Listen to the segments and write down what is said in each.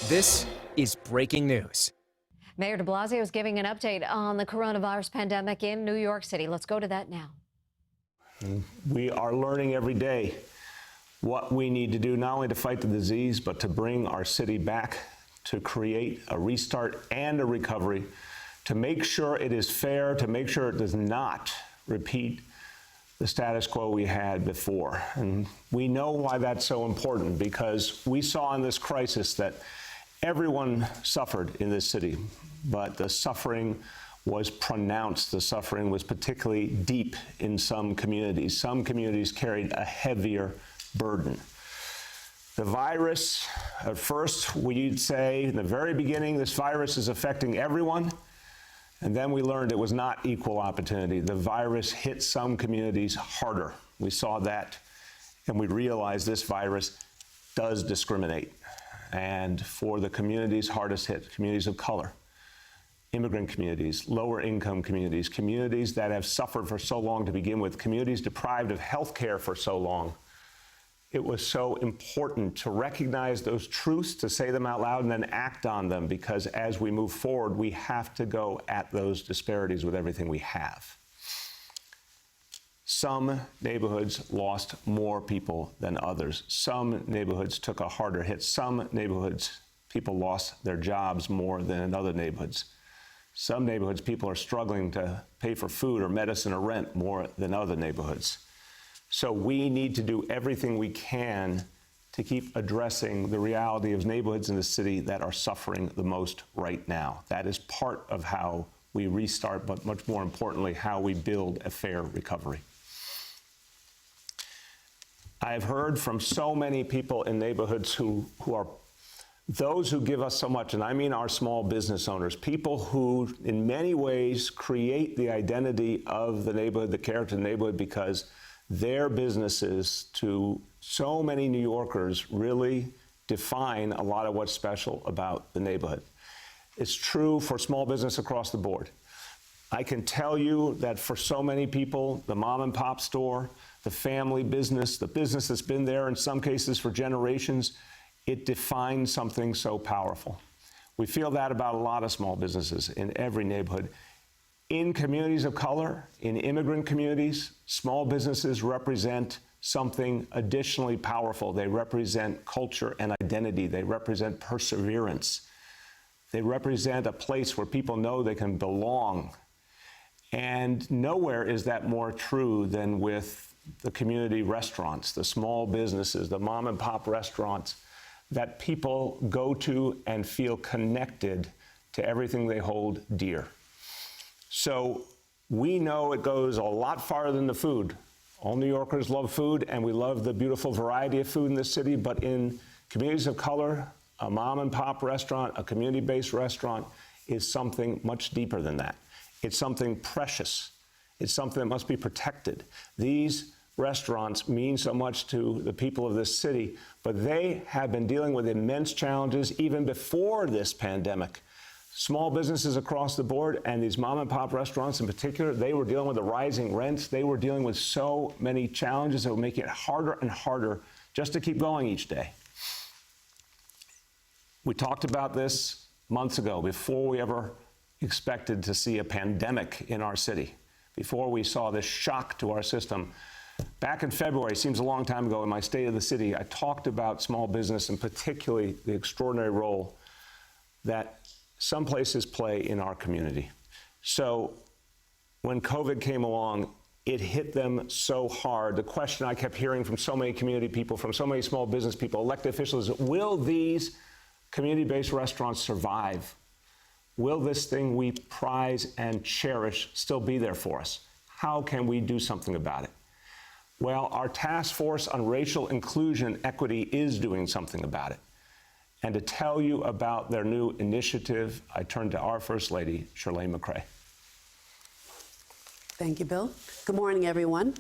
This is breaking news. Mayor de Blasio is giving an update on the coronavirus pandemic in New York City. Let's go to that now. We are learning every day what we need to do, not only to fight the disease, but to bring our city back, to create a restart and a recovery, to make sure it is fair, to make sure it does not repeat the status quo we had before. And we know why that's so important, because we saw in this crisis that everyone suffered in this city, but the suffering was pronounced. The suffering was particularly deep in some communities. Some communities carried a heavier burden. The virus, at first we'd say in the very beginning, this virus is affecting everyone. And then we learned it was not equal opportunity. The virus hit some communities harder. We saw that, and we realized this virus does discriminate. And for the communities hardest hit, communities of color, immigrant communities, lower income communities, communities that have suffered for so long to begin with, communities deprived of health care for so long, it was so important to recognize those truths, to say them out loud, and then act on them, because as we move forward, we have to go at those disparities with everything we have. Some neighborhoods lost more people than others. Some neighborhoods took a harder hit. Some neighborhoods, people lost their jobs more than in other neighborhoods. Some neighborhoods, people are struggling to pay for food or medicine or rent more than other neighborhoods. So we need to do everything we can to keep addressing the reality of neighborhoods in the city that are suffering the most right now. That is part of how we restart, but much more importantly, how we build a fair recovery. I've heard from so many people in neighborhoods who are those who give us so much, and I mean our small business owners, people who in many ways create the identity of the neighborhood, the character of the neighborhood, because their businesses to so many New Yorkers really define a lot of what's special about the neighborhood. It's true for small business across the board. I can tell you that for so many people, the mom and pop store, the family business, the business that's been there in some cases for generations, it defines something so powerful. We feel that about a lot of small businesses in every neighborhood. In communities of color, in immigrant communities, small businesses represent something additionally powerful. They represent culture and identity. They represent perseverance. They represent a place where people know they can belong. And nowhere is that more true than with the community restaurants, the small businesses, the mom and pop restaurants that people go to and feel connected to everything they hold dear. So we know it goes a lot farther than the food. All New Yorkers love food, and we love the beautiful variety of food in the city, but in communities of color, a mom and pop restaurant, a community-based restaurant is something much deeper than that. It's something precious. It's something that must be protected. These restaurants mean so much to the people of this city, but they have been dealing with immense challenges even before this pandemic. Small businesses across the board, and these mom and pop restaurants in particular, they were dealing with the rising rents. They were dealing with so many challenges that were making it harder and harder just to keep going each day. We talked about this months ago, before we ever expected to see a pandemic in our city, before we saw this shock to our system. Back in February, seems a long time ago, in my State of the City, I talked about small business and particularly the extraordinary role that some places play in our community. So when COVID came along, it hit them so hard. The question I kept hearing from so many community people, from so many small business people, elected officials, is, will these community-based restaurants survive? Will this thing we prize and cherish still be there for us? How can we do something about it? Well, our task force on racial inclusion equity is doing something about it. And to tell you about their new initiative, I turn to our First Lady, Shirlane McCray. Thank you, Bill. Good morning, everyone.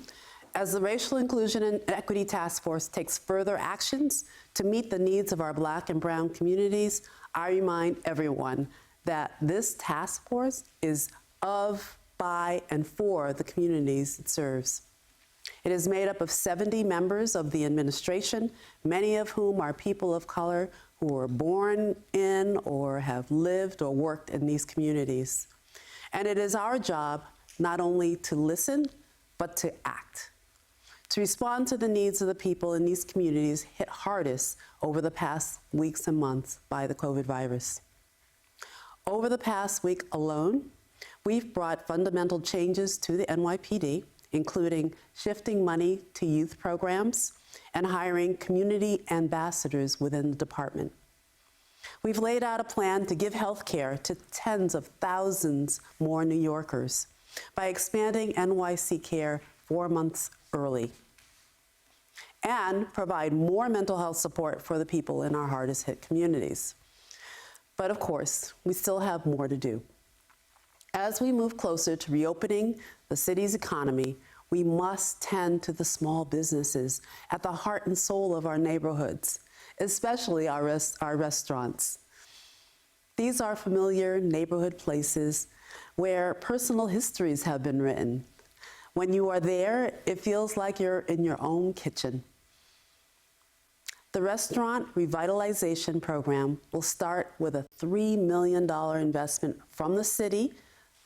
As the Racial Inclusion and Equity Task Force takes further actions to meet the needs of our Black and Brown communities, I remind everyone that this task force is of, by, and for the communities it serves. It is made up of 70 members of the administration, many of whom are people of color who were born in or have lived or worked in these communities. And it is our job not only to listen, but to act, to respond to the needs of the people in these communities hit hardest over the past weeks and months by the COVID virus. Over the past week alone, we've brought fundamental changes to the NYPD, including shifting money to youth programs and hiring community ambassadors within the department. We've laid out a plan to give health care to tens of thousands more New Yorkers by expanding NYC Care 4 months early, and provide more mental health support for the people in our hardest hit communities. But of course, we still have more to do. As we move closer to reopening the city's economy, we must tend to the small businesses at the heart and soul of our neighborhoods, especially our restaurants. These are familiar neighborhood places where personal histories have been written. When you are there, it feels like you're in your own kitchen. The Restaurant Revitalization Program will start with a $3 million investment from the city,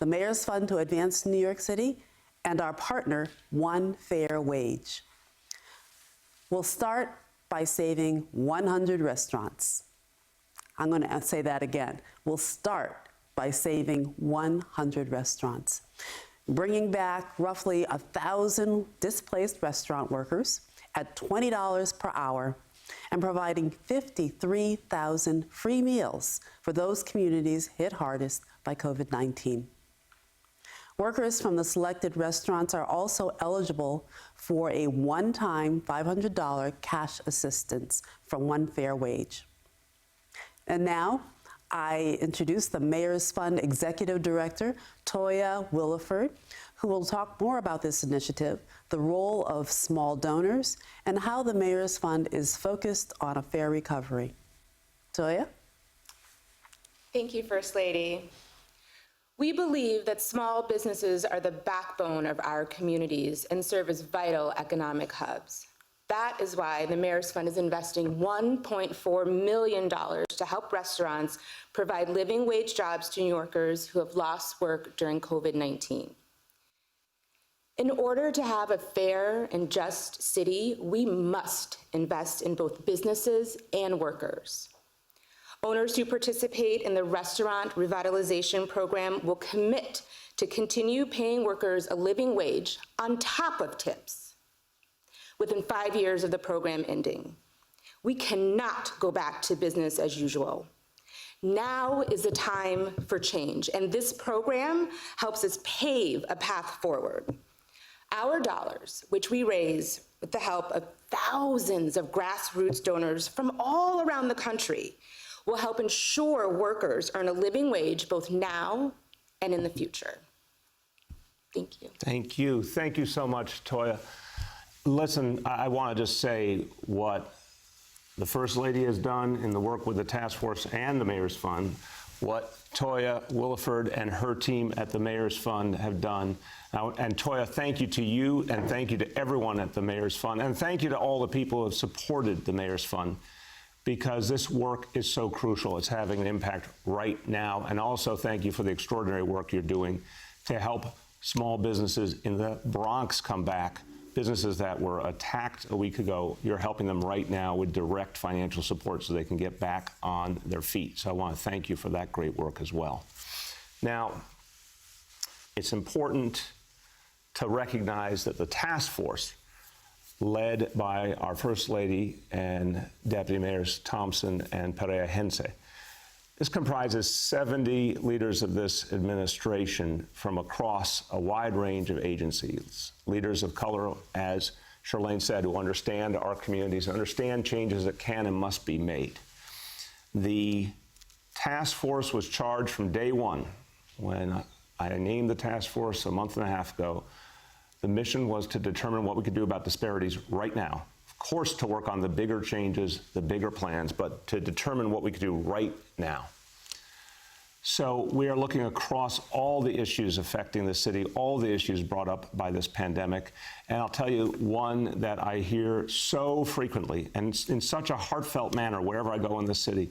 the Mayor's Fund to Advance New York City, and our partner, One Fair Wage. We'll start by saving 100 restaurants. I'm going to say that again. We'll start by saving 100 restaurants, bringing back roughly 1,000 displaced restaurant workers at $20 per hour, and providing 53,000 free meals for those communities hit hardest by COVID-19. Workers from the selected restaurants are also eligible for a one-time $500 cash assistance from One Fair Wage. And now, I introduce the Mayor's Fund Executive Director, Toya Williford, who will talk more about this initiative, the role of small donors, and how the Mayor's Fund is focused on a fair recovery. Toya? Thank you, First Lady. We believe that small businesses are the backbone of our communities and serve as vital economic hubs. That is why the Mayor's Fund is investing $1.4 million to help restaurants provide living wage jobs to New Yorkers who have lost work during COVID-19. In order to have a fair and just city, we must invest in both businesses and workers. Owners who participate in the Restaurant Revitalization Program will commit to continue paying workers a living wage on top of tips within 5 years of the program ending. We cannot go back to business as usual. Now is the time for change, and this program helps us pave a path forward. Our dollars, which we raise with the help of thousands of grassroots donors from all around the country, will help ensure workers earn a living wage both now and in the future. Thank you. Thank you. Thank you so much, Toya. Listen, I want to just say what the First Lady has done in the work with the task force and the Mayor's Fund, what Toya Williford and her team at the Mayor's Fund have done. And Toya, thank you to you, and thank you to everyone at the Mayor's Fund, and thank you to all the people who have supported the Mayor's Fund, because this work is so crucial. It's having an impact right now. And also thank you for the extraordinary work you're doing to help small businesses in the Bronx come back. Businesses that were attacked a week ago, you're helping them right now with direct financial support so they can get back on their feet. So I want to thank you for that great work as well. Now, it's important to recognize that the task force, led by our First Lady and Deputy Mayors Thompson and Perea Hense, this comprises 70 leaders of this administration from across a wide range of agencies, leaders of color, as Charlene said, who understand our communities, understand changes that can and must be made. The task force was charged from day one. When I named the task force a month and a half ago, the mission was to determine what we could do about disparities right now. Of course, to work on the bigger changes, the bigger plans, but to determine what we could do right now. So we are looking across all the issues affecting the city, all the issues brought up by this pandemic. And I'll tell you one that I hear so frequently and in such a heartfelt manner wherever I go in the city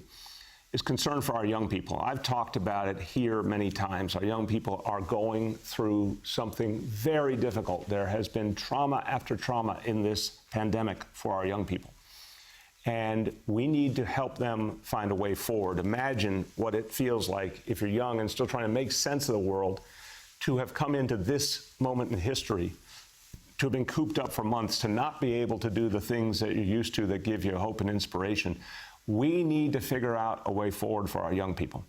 is concern for our young people. I've talked about it here many times. Our young people are going through something very difficult. There has been trauma after trauma in this pandemic for our young people. And we need to help them find a way forward. Imagine what it feels like if you're young and still trying to make sense of the world, to have come into this moment in history, to have been cooped up for months, to not be able to do the things that you're used to that give you hope and inspiration. We need to figure out a way forward for our young people.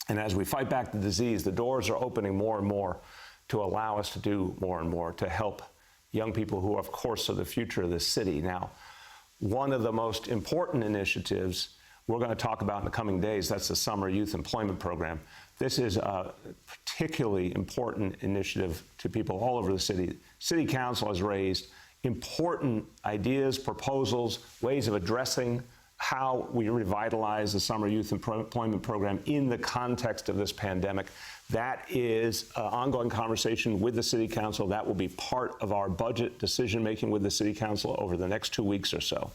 And as we fight back the disease, the doors are opening more and more to allow us to do more and more to help young people who, of course, are the future of this city. Now, one of the most important initiatives we're going to talk about in the coming days, that's the Summer Youth Employment Program. This is a particularly important initiative to people all over the city. City Council has raised important ideas, proposals, ways of addressing how we revitalize the Summer Youth Employment Program in the context of this pandemic. That is an ongoing conversation with the City Council. That will be part of our budget decision-making with the City Council over the next 2 weeks or so.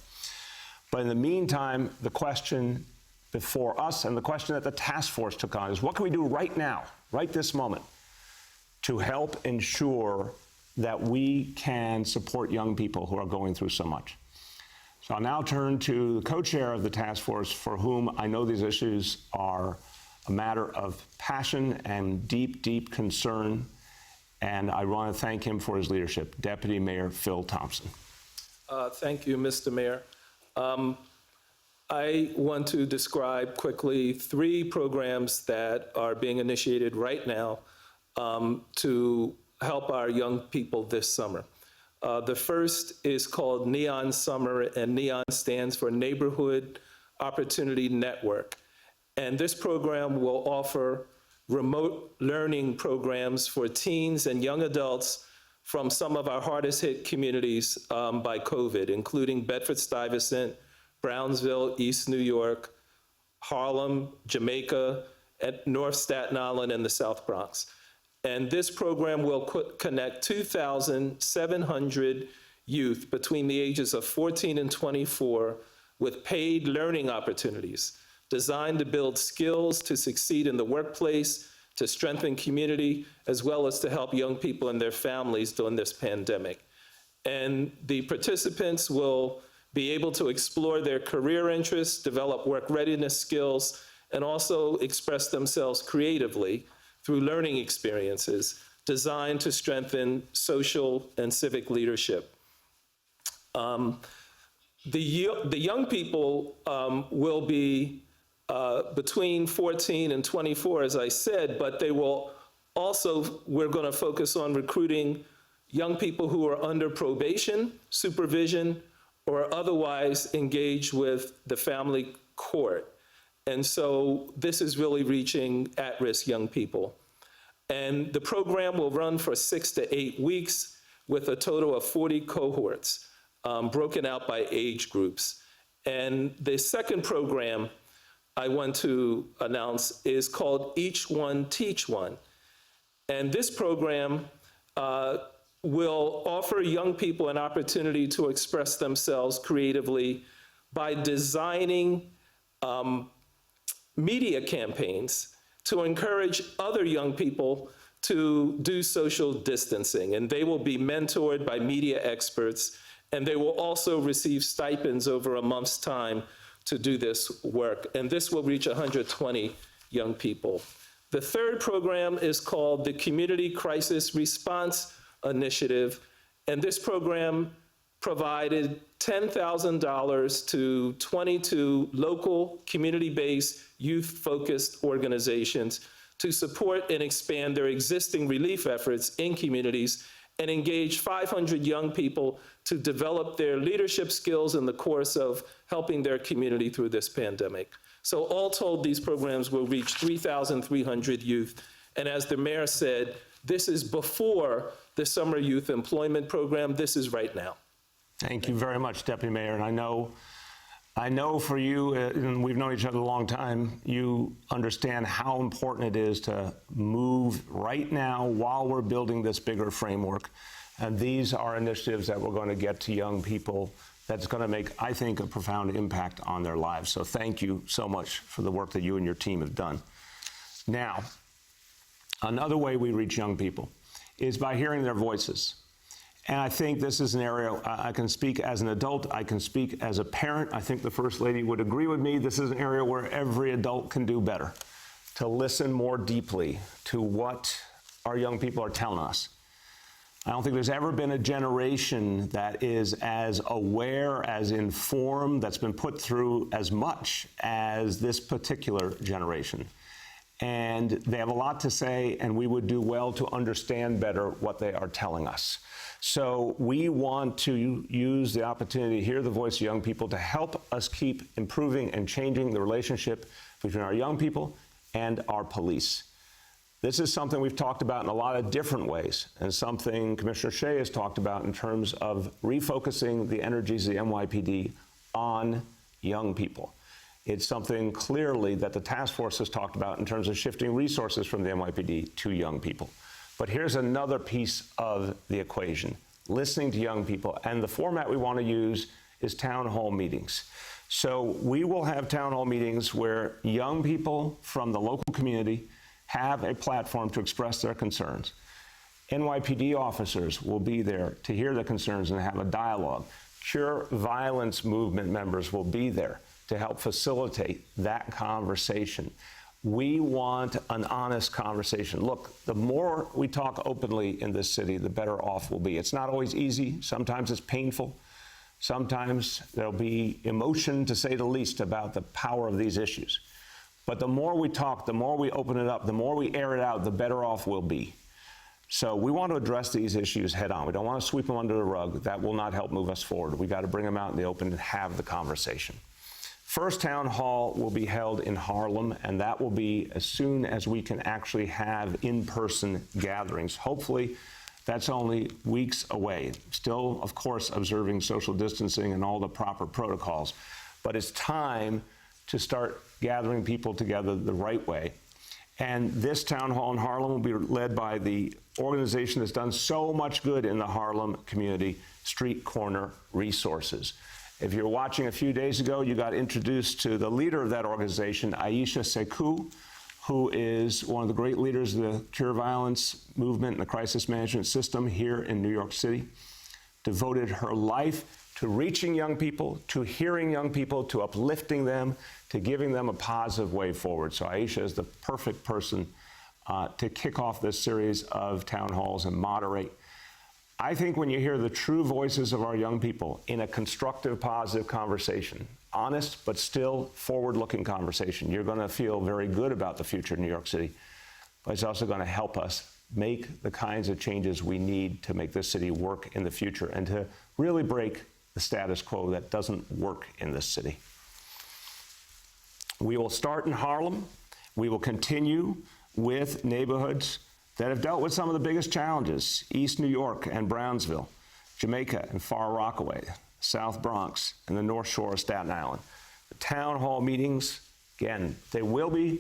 But in the meantime, the question before us and the question that the task force took on is, what can we do right now, right this moment, to help ensure that we can support young people who are going through so much? So I'll now turn to the co-chair of the task force, for whom I know these issues are a matter of passion and deep, deep concern. And I want to thank him for his leadership. Deputy Mayor Phil Thompson. Thank you, Mr. Mayor. I want to describe quickly 3 programs that are being initiated right now to help our young people this summer. The first is called Neon Summer, and Neon stands for Neighborhood Opportunity Network. And this program will offer remote learning programs for teens and young adults from some of our hardest hit communities by COVID, including Bedford-Stuyvesant, Brownsville, East New York, Harlem, Jamaica, and North Staten Island, and the South Bronx. And this program will connect 2,700 youth between the ages of 14 and 24 with paid learning opportunities designed to build skills to succeed in the workplace, to strengthen community, as well as to help young people and their families during this pandemic. And the participants will be able to explore their career interests, develop work readiness skills, and also express themselves creatively through learning experiences designed to strengthen social and civic leadership. The young people will be between 14 and 24, as I said, but they will also, we're going to focus on recruiting young people who are under probation, supervision, or otherwise engaged with the family court. And so this is really reaching at-risk young people. And the program will run for 6 to 8 weeks with a total of 40 cohorts broken out by age groups. And the second program I want to announce is called Each One Teach One. And this program will offer young people an opportunity to express themselves creatively by designing media campaigns to encourage other young people to do social distancing. And they will be mentored by media experts, and they will also receive stipends over a month's time to do this work. And this will reach 120 young people. The third program is called the Community Crisis Response Initiative. And this program provided $10,000 to 22 local community-based youth-focused organizations to support and expand their existing relief efforts in communities and engage 500 young people to develop their leadership skills in the course of helping their community through this pandemic. So all told, these programs will reach 3,300 youth. And as the mayor said, this is before the Summer Youth Employment Program. This is right now. Thank you very much, Deputy Mayor. And I know I know for you, and we've known each other a long time, you understand how important it is to move right now while we're building this bigger framework. And these are initiatives that we're going to get to young people that's going to make, I think, a profound impact on their lives. So thank you so much for the work that you and your team have done. Now, another way we reach young people is by hearing their voices. And I think this is an area I can speak as an adult, I can speak as a parent. I think the First Lady would agree with me. This is an area where every adult can do better, to listen more deeply to what our young people are telling us. I don't think there's ever been a generation that is as aware, as informed, that's been put through as much as this particular generation. And they have a lot to say, and we would do well to understand better what they are telling us. So we want to use the opportunity to hear the voice of young people to help us keep improving and changing the relationship between our young people and our police. This is something we've talked about in a lot of different ways, and something Commissioner Shea has talked about in terms of refocusing the energies of the NYPD on young people. It's something clearly that the task force has talked about in terms of shifting resources from the NYPD to young people. But here's another piece of the equation, listening to young people. And the format we want to use is town hall meetings. So we will have town hall meetings where young people from the local community have a platform to express their concerns. NYPD officers will be there to hear the concerns and have a dialogue. Cure Violence Movement members will be there to help facilitate that conversation. We want an honest conversation. Look, the more we talk openly in this city, the better off we'll be. It's not always easy. Sometimes it's painful. Sometimes there'll be emotion, to say the least, about the power of these issues. But the more we talk, the more we open it up, the more we air it out, the better off we'll be. So we want to address these issues head on. We don't want to sweep them under the rug. That will not help move us forward. We got to bring them out in the open and have the conversation. First town hall will be held in Harlem, and that will be as soon as we can actually have in-person gatherings. Hopefully, that's only weeks away. Still, of course, observing social distancing and all the proper protocols. But it's time to start gathering people together the right way. And this town hall in Harlem will be led by the organization that's done so much good in the Harlem community, Street Corner Resources. If you're watching a few days ago, you got introduced to the leader of that organization, Aisha Sekou, who is one of the great leaders of the Cure Violence movement and the crisis management system here in New York City. Devoted her life to reaching young people, to hearing young people, to uplifting them, to giving them a positive way forward. So Aisha is the perfect person to kick off this series of town halls and moderate. I think when you hear the true voices of our young people in a constructive, positive conversation, honest but still forward-looking conversation, you're going to feel very good about the future of New York City. But it's also going to help us make the kinds of changes we need to make this city work in the future and to really break the status quo that doesn't work in this city. We will start in Harlem. We will continue with neighborhoods that have dealt with some of the biggest challenges: East New York and Brownsville, Jamaica and Far Rockaway, South Bronx, and the North Shore of Staten Island. The town hall meetings, again, they will be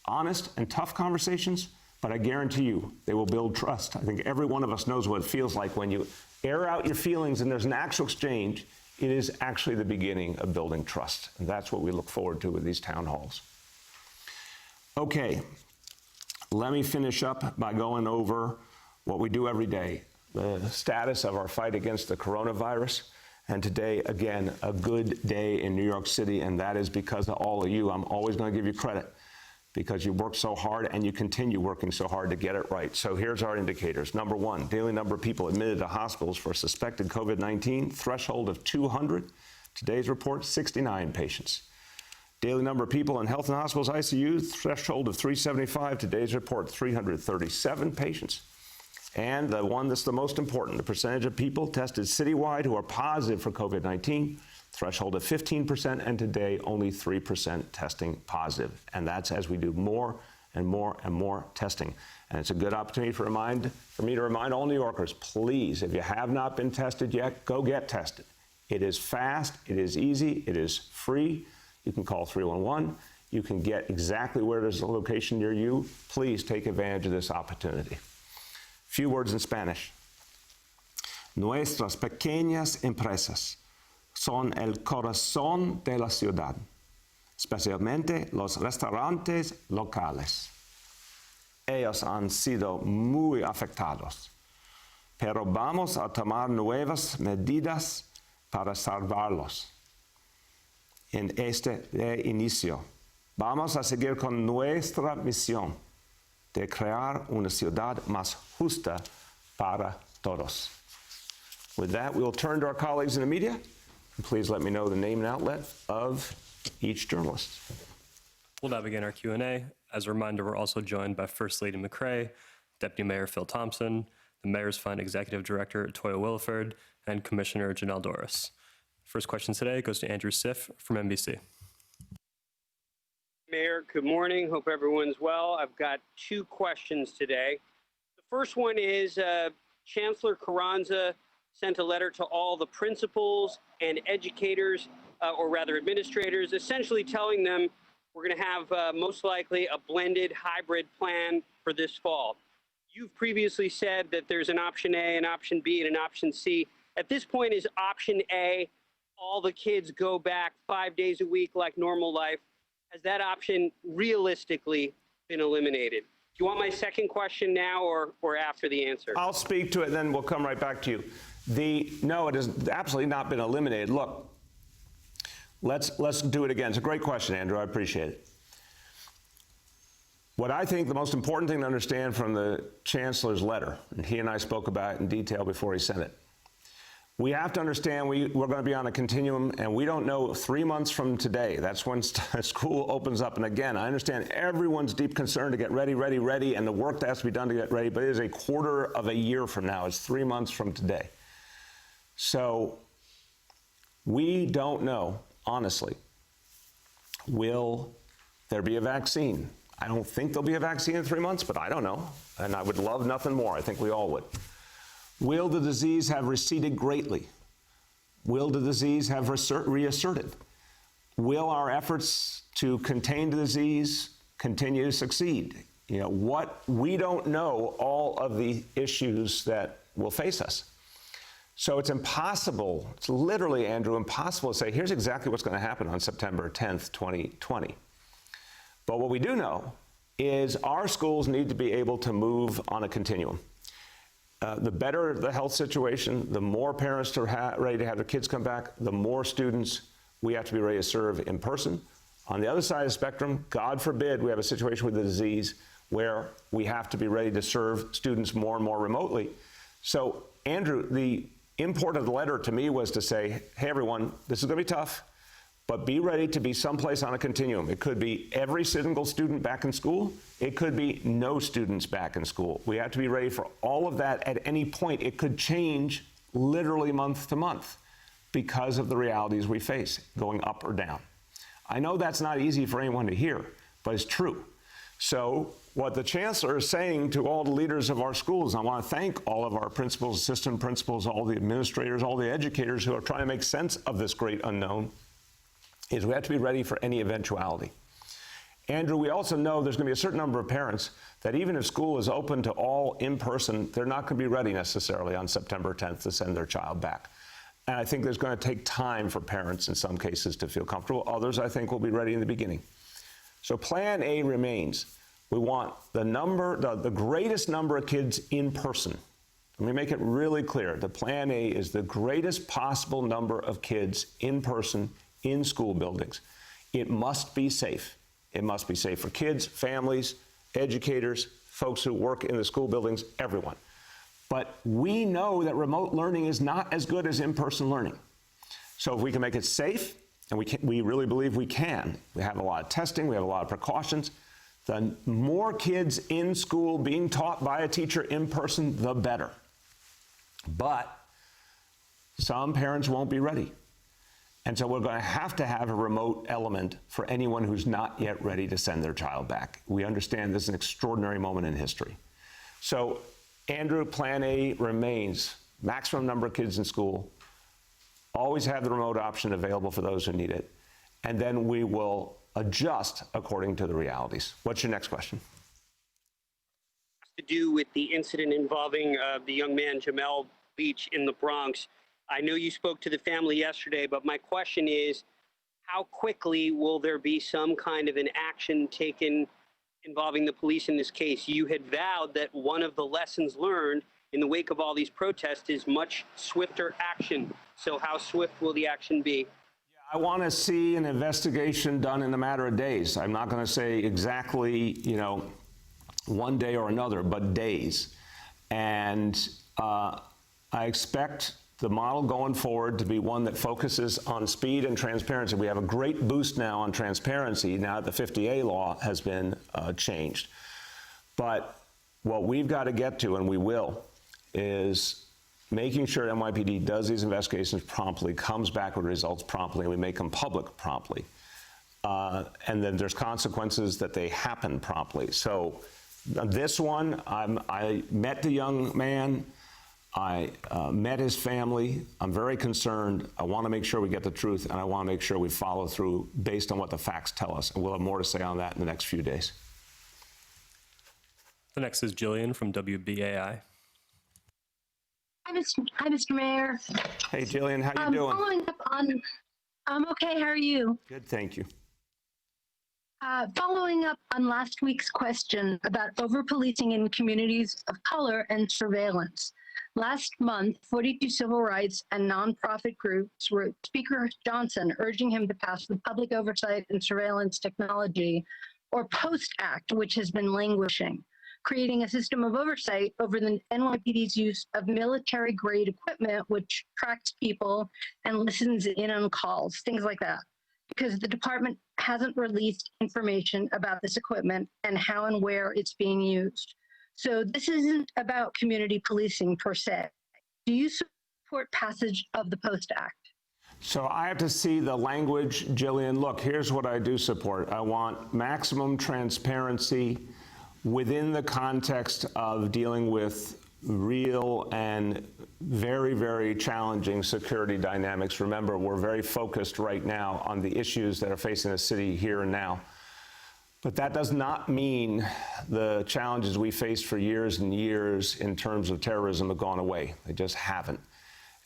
honest and tough conversations, but I guarantee you they will build trust. I think every one of us knows what it feels like when you air out your feelings and there's an actual exchange. It is actually the beginning of building trust, and that's what we look forward to with these town halls. Okay. Let me finish up by going over what we do every day, the status of our fight against the coronavirus. And today, again, a good day in New York City, and that is because of all of you. I'm always going to give you credit because you worked so hard and you continue working so hard to get it right. So here's our indicators. Number one, daily number of people admitted to hospitals for suspected COVID-19, threshold of 200. Today's report, 69 patients. Daily number of people in health and hospitals ICU, threshold of 375. Today's report, 337 patients. And the one that's the most important, the percentage of people tested citywide who are positive for COVID-19, threshold of 15%, and today only 3% testing positive. And that's as we do more and more and more testing. And it's a good opportunity for me to remind all New Yorkers, please, if you have not been tested yet, go get tested. It is fast, it is easy, it is free. You can call 311. You can get exactly where there's a location near you. Please take advantage of this opportunity. Few words in Spanish. Nuestras pequeñas empresas son el corazón de la ciudad, especialmente los restaurantes locales. Ellos han sido muy afectados, pero vamos a tomar nuevas medidas para salvarlos. En este inicio, vamos a seguir con nuestra misión de crear una ciudad más justa para todos. With that, we'll turn to our colleagues in the media. And please let me know the name and outlet of each journalist. We'll now begin our Q&A. As a reminder, we're also joined by First Lady McCrae, Deputy Mayor Phil Thompson, the Mayor's Fund Executive Director Toya Williford, and Commissioner Janelle Doris. First question today goes to Andrew Siff from NBC. Mayor, good morning. Hope everyone's well. I've got two questions today. The first one is Chancellor Carranza sent a letter to all the principals and educators, or rather administrators, essentially telling them we're going to have most likely a blended hybrid plan for this fall. You've previously said that there's an option A, an option B, and an option C. At this point, is option A, all the kids go back 5 days a week like normal life? Has that option realistically been eliminated? Do you want my second question now or after the answer? I'll speak to it, then we'll come right back to you. No, it has absolutely not been eliminated. Look, let's do it again. It's a great question, Andrew. I appreciate it. What I think the most important thing to understand from the Chancellor's letter, and he and I spoke about it in detail before he sent it, we have to understand we're going to be on a continuum, and we don't know 3 months from today. That's when school opens up. And again, I understand everyone's deep concern to get ready, and the work that has to be done to get ready, but it is a quarter of a year from now. It's 3 months from today. So we don't know, honestly, will there be a vaccine? I don't think there'll be a vaccine in 3 months, but I don't know. And I would love nothing more. I think we all would. Will the disease have receded greatly? Will the disease have reasserted? Will our efforts to contain the disease continue to succeed? You know, we don't know all of the issues that will face us. So it's impossible, it's literally, Andrew, impossible to say, here's exactly what's going to happen on September 10th, 2020. But what we do know is our schools need to be able to move on a continuum. The better the health situation, the more parents are ready to have their kids come back, the more students we have to be ready to serve in person. On the other side of the spectrum, God forbid we have a situation with the disease where we have to be ready to serve students more and more remotely. So, Andrew, the import of the letter to me was to say, hey, everyone, this is going to be tough, but be ready to be someplace on a continuum. It could be every single student back in school. It could be no students back in school. We have to be ready for all of that at any point. It could change literally month to month because of the realities we face, going up or down. I know that's not easy for anyone to hear, but it's true. So what the Chancellor is saying to all the leaders of our schools, I want to thank all of our principals, assistant principals, all the administrators, all the educators who are trying to make sense of this great unknown, is we have to be ready for any eventuality. Andrew, we also know there's going to be a certain number of parents that even if school is open to all in person, they're not going to be ready necessarily on September 10th to send their child back. And I think there's going to take time for parents in some cases to feel comfortable. Others, I think, will be ready in the beginning. So plan A remains. We want the greatest number of kids in person. Let me make it really clear. The plan A is the greatest possible number of kids in person in school buildings. It must be safe. It must be safe for kids, families, educators, folks who work in the school buildings, everyone. But we know that remote learning is not as good as in-person learning. So if we can make it safe, and we really believe we can, we have a lot of testing, we have a lot of precautions, the more kids in school being taught by a teacher in person, the better. But some parents won't be ready. And so we're going to have a remote element for anyone who's not yet ready to send their child back. We understand this is an extraordinary moment in history. So, Andrew, plan A remains maximum number of kids in school, always have the remote option available for those who need it, and then we will adjust according to the realities. What's your next question? To do with the incident involving the young man, Jamel Beach, in the Bronx. I know you spoke to the family yesterday, but my question is, how quickly will there be some kind of an action taken involving the police in this case? You had vowed that one of the lessons learned in the wake of all these protests is much swifter action. So how swift will the action be? I want to see an investigation done in a matter of days. I'm not going to say exactly, one day or another, but days. And I expect the model going forward to be one that focuses on speed and transparency. We have a great boost now on transparency now that the 50A law has been changed. But what we've got to get to, and we will, is making sure NYPD does these investigations promptly, comes back with results promptly, and we make them public promptly. And then there's consequences that they happen promptly. So this one, I met the young man. I met his family. I'm very concerned. I want to make sure we get the truth, and I want to make sure we follow through based on what the facts tell us. And we'll have more to say on that in the next few days. The next is Jillian from WBAI. Hi, Mr. Mayor. Hey, Jillian, how you doing? Following up on, I'm okay. How are you? Good, thank you. Following up on last week's question about over-policing in communities of color and surveillance. Last month, 42 civil rights and nonprofit groups wrote Speaker Johnson urging him to pass the Public Oversight and Surveillance Technology, or POST Act, which has been languishing, creating a system of oversight over the NYPD's use of military-grade equipment, which tracks people and listens in on calls, things like that, because the department hasn't released information about this equipment and how and where it's being used. So this isn't about community policing per se. Do you support passage of the POST Act? So I have to see the language, Jillian. Look, here's what I do support. I want maximum transparency within the context of dealing with real and very, very challenging security dynamics. Remember, we're very focused right now on the issues that are facing the city here and now. But that does not mean the challenges we faced for years and years in terms of terrorism have gone away. They just haven't.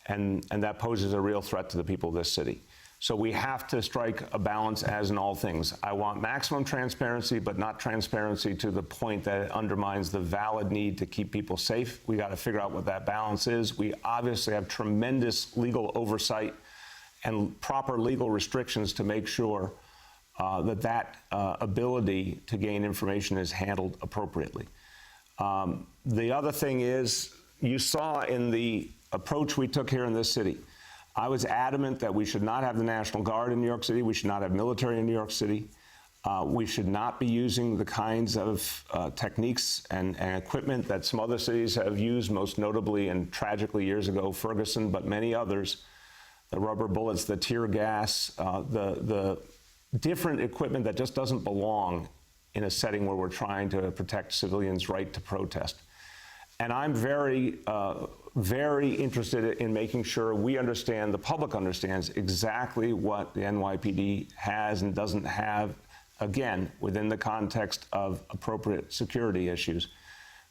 And that poses a real threat to the people of this city. So we have to strike a balance, as in all things. I want maximum transparency, but not transparency to the point that it undermines the valid need to keep people safe. We got to figure out what that balance is. We obviously have tremendous legal oversight and proper legal restrictions to make sure that ability to gain information is handled appropriately. The other thing is, you saw in the approach we took here in this city, I was adamant that we should not have the National Guard in New York City. We should not have military in New York City. We should not be using the kinds of techniques and equipment that some other cities have used, most notably and tragically years ago, Ferguson, but many others, the rubber bullets, the tear gas, the different equipment that just doesn't belong in a setting where we're trying to protect civilians' right to protest. And I'm very, very interested in making sure we understand, the public understands exactly what the NYPD has and doesn't have, again, within the context of appropriate security issues,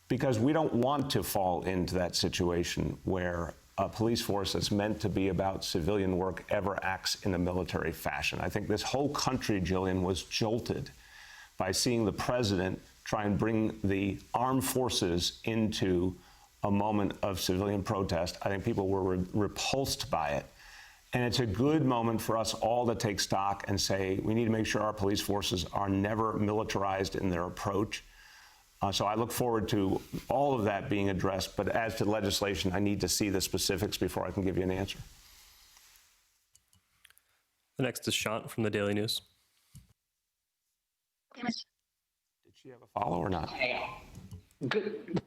because we don't want to fall into that situation where a police force that's meant to be about civilian work ever acts in a military fashion. I think this whole country, Jillian, was jolted by seeing the president try and bring the armed forces into a moment of civilian protest. I think people were repulsed by it. And it's a good moment for us all to take stock and say, we need to make sure our police forces are never militarized in their approach. So I look forward to all of that being addressed. But as to legislation, I need to see the specifics before I can give you an answer. The next is Shant from the Daily News. Did she have a follow or not? Good.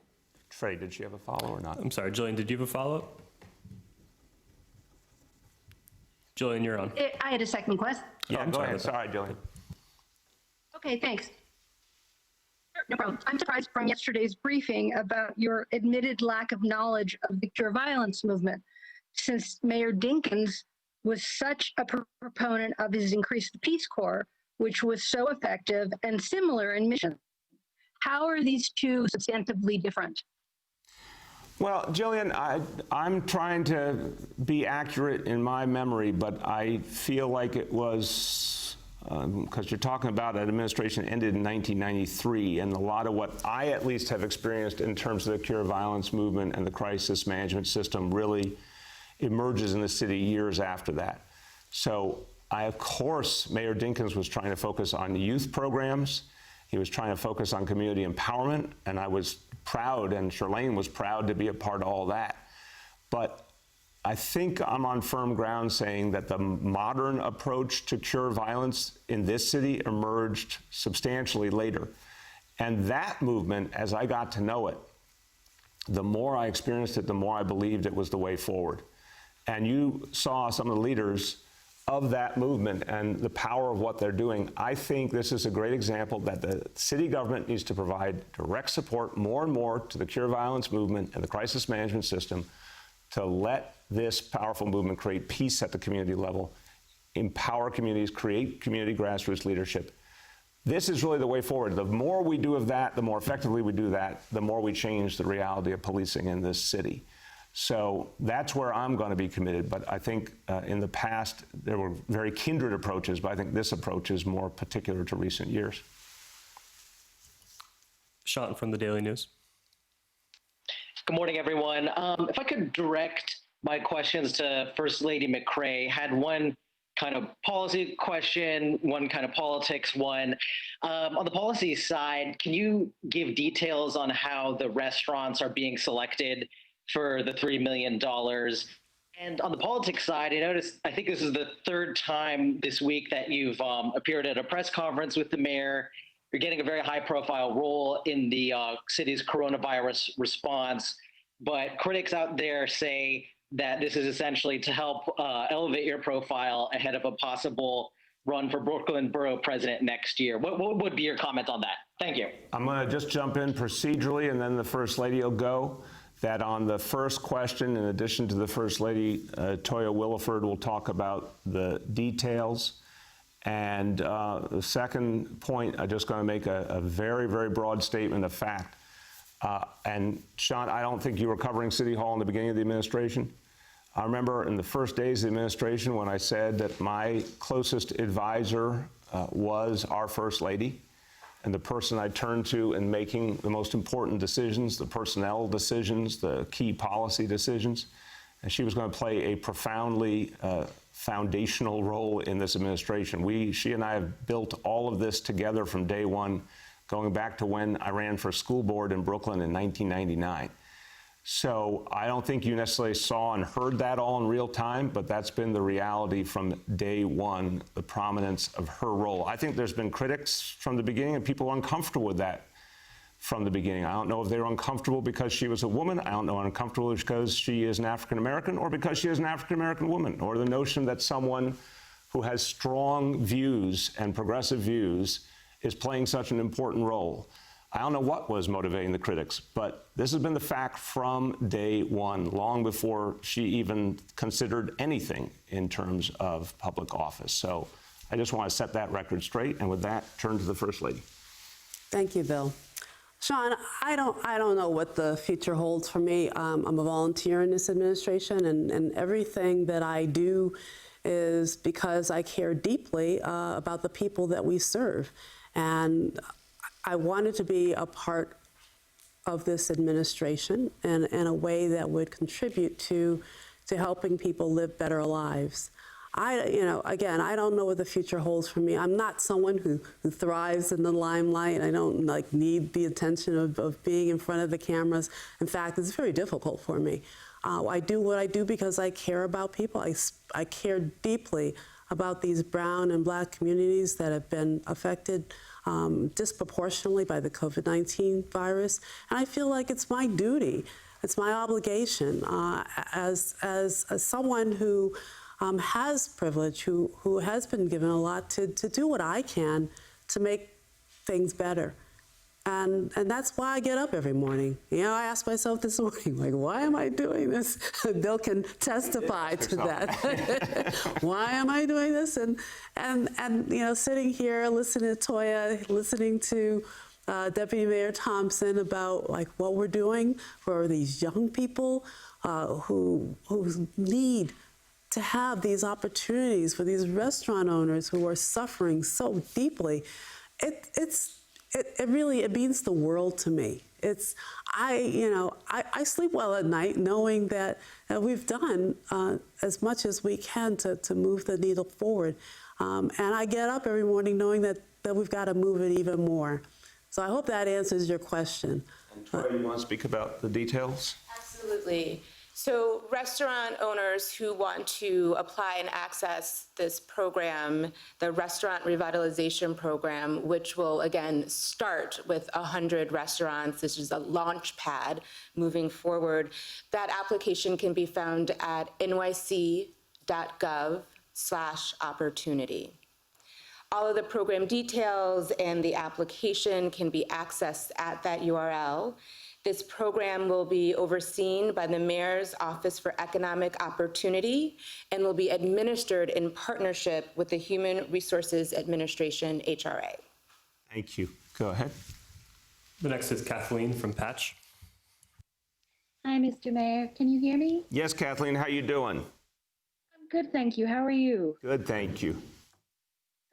Trey, did she have a follow or not? I'm sorry, Jillian, did you have a follow-up? Jillian, you're on. I had a second question. Yeah, go ahead. Sorry, Jillian. Okay, thanks. No problem. I'm surprised from yesterday's briefing about your admitted lack of knowledge of the Cure Violence movement, since Mayor Dinkins was such a proponent of his increase the Peace Corps, which was so effective and similar in mission. How are these two substantively different? Well, Jillian, I'm trying to be accurate in my memory, but I feel like it was, because you're talking about an administration ended in 1993, and a lot of what I at least have experienced in terms of the Cure Violence movement and the crisis management system really emerges in the city years after that. So of course, Mayor Dinkins was trying to focus on youth programs. He was trying to focus on community empowerment, and I was proud, and Charlene was proud to be a part of all that. But I think I'm on firm ground saying that the modern approach to cure violence in this city emerged substantially later. And that movement, as I got to know it, the more I experienced it, the more I believed it was the way forward. And you saw some of the leaders of that movement and the power of what they're doing. I think this is a great example that the city government needs to provide direct support more and more to the Cure Violence movement and the crisis management system to let this powerful movement create peace at the community level, empower communities, create community grassroots leadership. This is really the way forward. The more we do of that, the more effectively we do that, the more we change the reality of policing in this city. So that's where I'm going to be committed. But I think in the past, there were very kindred approaches, but I think this approach is more particular to recent years. Sean from the Daily News. Good morning, everyone. If I could direct my questions to First Lady McCray, had one kind of policy question, one kind of politics one. On the policy side, can you give details on how the restaurants are being selected for the $3 million? And on the politics side, I think this is the third time this week that you've appeared at a press conference with the mayor. You're getting a very high profile role in the city's coronavirus response, but critics out there say that this is essentially to help elevate your profile ahead of a possible run for Brooklyn Borough President next year. What would be your comment on that? Thank you. I'm going to just jump in procedurally, and then the First Lady will go. That on the first question, in addition to the First Lady, Toya Williford will talk about the details. And the second point, I'm just going to make a very, very broad statement of fact. And Sean, I don't think you were covering City Hall in the beginning of the administration. I remember in the first days of the administration when I said that my closest advisor was our First Lady, and the person I turned to in making the most important decisions, the personnel decisions, the key policy decisions. And she was going to play a profoundly foundational role in this administration. She and I have built all of this together from day one, going back to when I ran for school board in Brooklyn in 1999. So I don't think you necessarily saw and heard that all in real time, but that's been the reality from day one, the prominence of her role. I think there's been critics from the beginning, and people are uncomfortable with that from the beginning. I don't know if they were uncomfortable because she was a woman. I don't know uncomfortable because she is an African-American or because she is an African-American woman, or the notion that someone who has strong views and progressive views is playing such an important role. I don't know what was motivating the critics, but this has been the fact from day one, long before she even considered anything in terms of public office. So I just want to set that record straight, and with that, turn to the First Lady. Thank you, Bill. Sean, I don't know what the future holds for me. I'm a volunteer in this administration, and everything that I do is because I care deeply about the people that we serve. And I wanted to be a part of this administration in a way that would contribute to helping people live better lives. Again, I don't know what the future holds for me. I'm not someone who thrives in the limelight. I don't need the attention of being in front of the cameras. In fact, it's very difficult for me. I do what I do because I care about people. I care deeply about these brown and black communities that have been affected disproportionately by the COVID-19 virus. And I feel like it's my duty, it's my obligation as someone who has privilege, who has been given a lot to do what I can to make things better. And that's why I get up every morning. You know, I ask myself this morning, like, why am I doing this? Bill can testify to that. Why am I doing this? And you know, sitting here, listening to Toya, listening to Deputy Mayor Thompson about like what we're doing for these young people who need to have these opportunities, for these restaurant owners who are suffering so deeply. It really means the world to me. I sleep well at night knowing that we've done as much as we can to move the needle forward. And I get up every morning knowing that we've got to move it even more. So I hope that answers your question. And Troy, you want to speak about the details? Absolutely. So restaurant owners who want to apply and access this program, the Restaurant Revitalization Program, which will again start with 100 restaurants, this is a launch pad moving forward, that application can be found at nyc.gov/opportunity. All of the program details and the application can be accessed at that URL. This program will be overseen by the Mayor's Office for Economic Opportunity and will be administered in partnership with the Human Resources Administration, HRA. Thank you. Go ahead. The next is Kathleen from Patch. Hi, Mr. Mayor. Can you hear me? Yes, Kathleen, how you doing? I'm good, thank you. How are you? Good, thank you.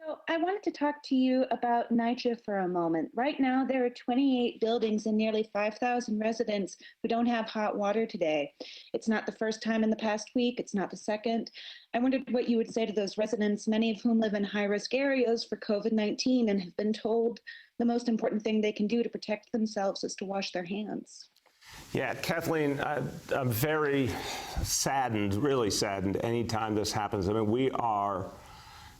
So I wanted to talk to you about NYCHA for a moment. Right now, there are 28 buildings and nearly 5,000 residents who don't have hot water today. It's not the first time in the past week. It's not the second. I wondered what you would say to those residents, many of whom live in high-risk areas for COVID-19 and have been told the most important thing they can do to protect themselves is to wash their hands. Yeah, Kathleen, I'm very saddened, really saddened anytime this happens. I mean, we are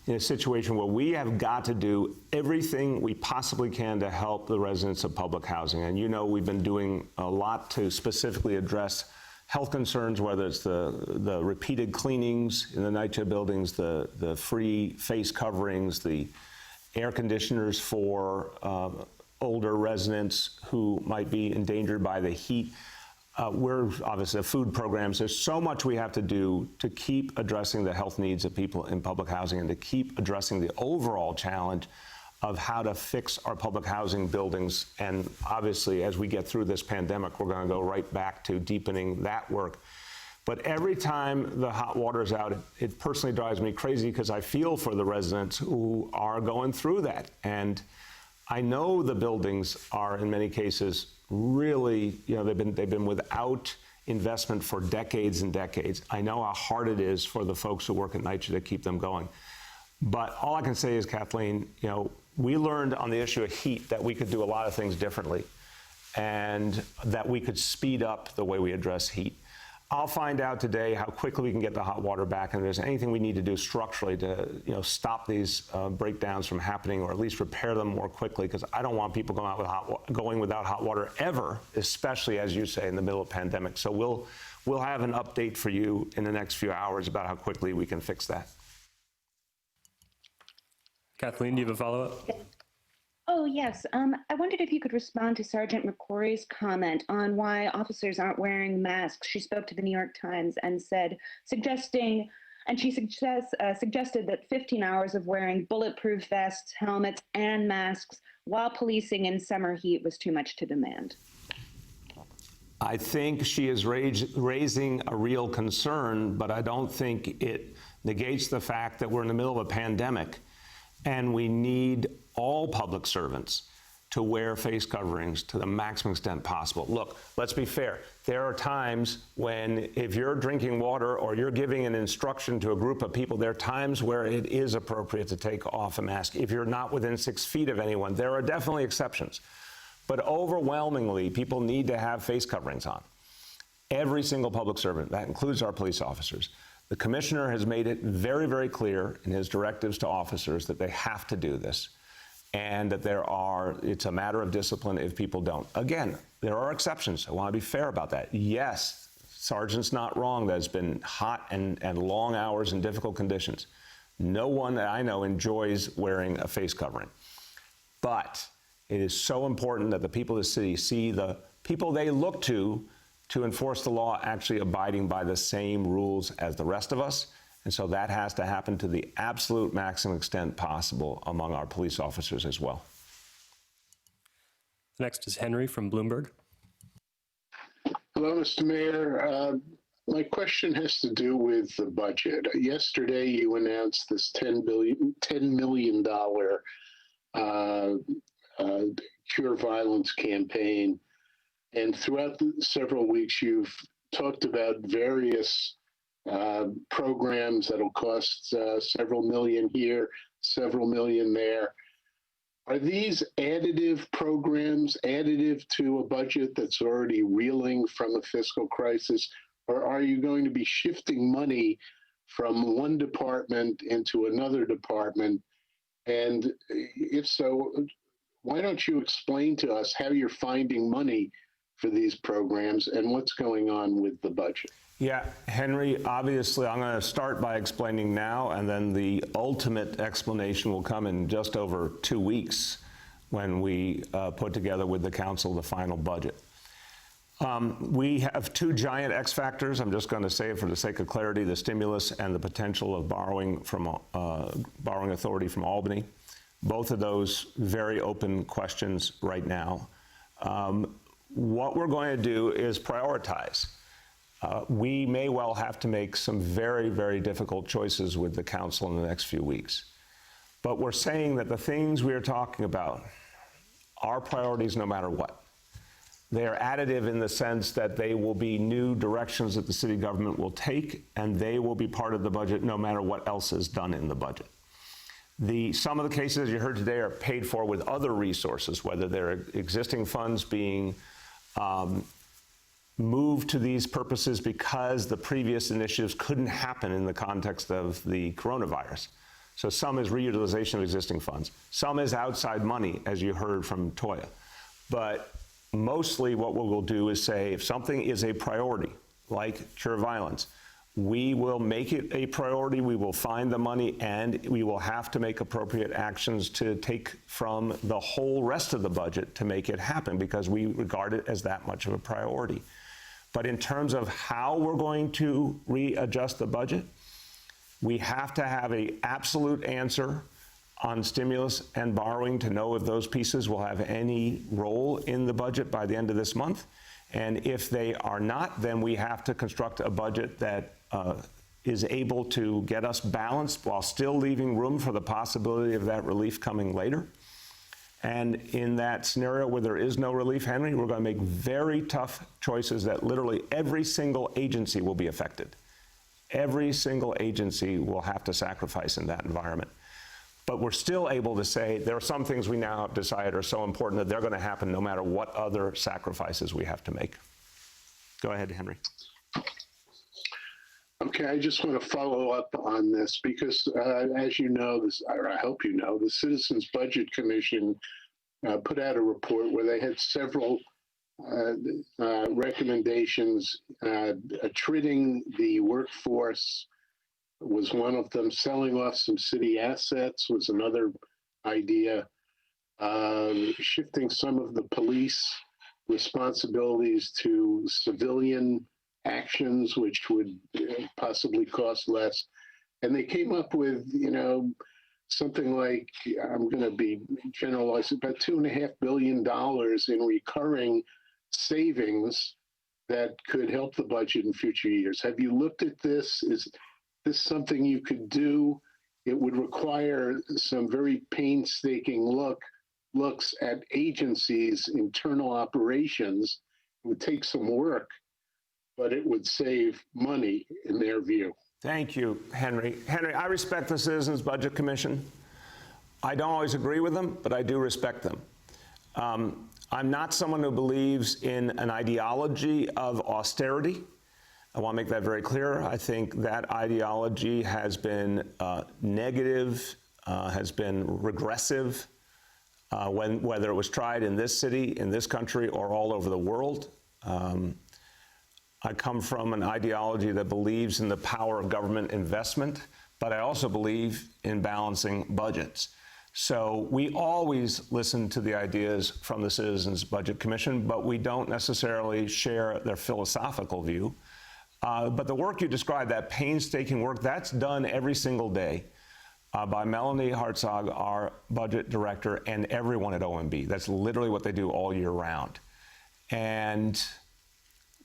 in a situation where we have got to do everything we possibly can to help the residents of public housing. And you know, we've been doing a lot to specifically address health concerns, whether it's the repeated cleanings in the NYCHA buildings, the free face coverings, the air conditioners for older residents who might be endangered by the heat. We're obviously the food programs. There's so much we have to do to keep addressing the health needs of people in public housing and to keep addressing the overall challenge of how to fix our public housing buildings. And obviously, as we get through this pandemic, we're going to go right back to deepening that work. But every time the hot water's out, it personally drives me crazy because I feel for the residents who are going through that. And I know the buildings are, in many cases, really, you know, they've been without investment for decades and decades. I know how hard it is for the folks who work at NYCHA to keep them going. But all I can say is, Kathleen, you know, we learned on the issue of heat that we could do a lot of things differently and that we could speed up the way we address heat. I'll find out today how quickly we can get the hot water back, and if there's anything we need to do structurally to, you know, stop these breakdowns from happening, or at least repair them more quickly, because I don't want people going without hot water ever, especially, as you say, in the middle of a pandemic. So we'll have an update for you in the next few hours about how quickly we can fix that. Kathleen, do you have a follow-up? Oh, yes. I wondered if you could respond to Sergeant McCrory's comment on why officers aren't wearing masks. She spoke to the New York Times and suggested that 15 hours of wearing bulletproof vests, helmets, and masks while policing in summer heat was too much to demand. I think she is raising a real concern, but I don't think it negates the fact that we're in the middle of a pandemic and we need all public servants to wear face coverings to the maximum extent possible. Look, let's be fair. There are times when if you're drinking water or you're giving an instruction to a group of people, there are times where it is appropriate to take off a mask. If you're not within 6 feet of anyone, there are definitely exceptions. But overwhelmingly, people need to have face coverings on. Every single public servant, that includes our police officers. The commissioner has made it very, very clear in his directives to officers that they have to do this, and that it's a matter of discipline if people don't. Again, there are exceptions. I want to be fair about that. Yes, Sergeant's not wrong that it's been hot and long hours and difficult conditions. No one that I know enjoys wearing a face covering. But It is so important that the people of the city see the people they look to enforce the law actually abiding by the same rules as the rest of us. And so that has to happen to the absolute maximum extent possible among our police officers as well. Next is Henry from Bloomberg. Hello, Mr. Mayor. My question has to do with the budget. Yesterday, you announced this $10 million Cure Violence campaign. And throughout the several weeks, you've talked about various programs that'll cost several million here, several million there. Are these additive programs, additive to a budget that's already reeling from a fiscal crisis? Or are you going to be shifting money from one department into another department? And if so, why don't you explain to us how you're finding money for these programs and what's going on with the budget? Yeah, Henry, obviously, I'm going to start by explaining now, and then the ultimate explanation will come in just over 2 weeks when we put together with the council the final budget. We have two giant X factors. I'm just going to say it for the sake of clarity: the stimulus and the potential of borrowing authority from Albany. Both of those very open questions right now. What we're going to do is prioritize. We may well have to make some very, very difficult choices with the council in the next few weeks. But we're saying that the things we are talking about are priorities no matter what. They are additive in the sense that they will be new directions that the city government will take, and they will be part of the budget no matter what else is done in the budget. Some of the cases you heard today are paid for with other resources, whether they're existing funds being moved to these purposes because the previous initiatives couldn't happen in the context of the coronavirus. So some is reutilization of existing funds. Some is outside money, as you heard from Toya. But mostly what we will do is say if something is a priority, like cure violence, we will make it a priority, we will find the money, and we will have to make appropriate actions to take from the whole rest of the budget to make it happen, because we regard it as that much of a priority. But in terms of how we're going to readjust the budget, we have to have an absolute answer on stimulus and borrowing to know if those pieces will have any role in the budget by the end of this month. And if they are not, then we have to construct a budget that is able to get us balanced while still leaving room for the possibility of that relief coming later. And in that scenario where there is no relief, Henry, we're going to make very tough choices that literally every single agency will be affected. Every single agency will have to sacrifice in that environment. But we're still able to say there are some things we now have decided are so important that they're going to happen no matter what other sacrifices we have to make. Go ahead, Henry. Okay, I just want to follow up on this because, as you know, or I hope you know, the Citizens Budget Commission put out a report where they had several recommendations. Attriting the workforce was one of them. Selling off some city assets was another idea. Shifting some of the police responsibilities to civilian actions, which would possibly cost less. And they came up with, something like, I'm going to be generalizing, about $2.5 billion in recurring savings that could help the budget in future years. Have you looked at this? Is this something you could do? It would require some very painstaking looks at agencies' internal operations. It would take some work, but it would save money in their view. Thank you, Henry. Henry, I respect the Citizens Budget Commission. I don't always agree with them, but I do respect them. I'm not someone who believes in an ideology of austerity. I want to make that very clear. I think that ideology has been negative, has been regressive, whether it was tried in this city, in this country, or all over the world. I come from an ideology that believes in the power of government investment, but I also believe in balancing budgets. So we always listen to the ideas from the Citizens Budget Commission, but we don't necessarily share their philosophical view. But the work you described, that painstaking work, that's done every single day by Melanie Hartzog, our budget director, and everyone at OMB. That's literally what they do all year round. And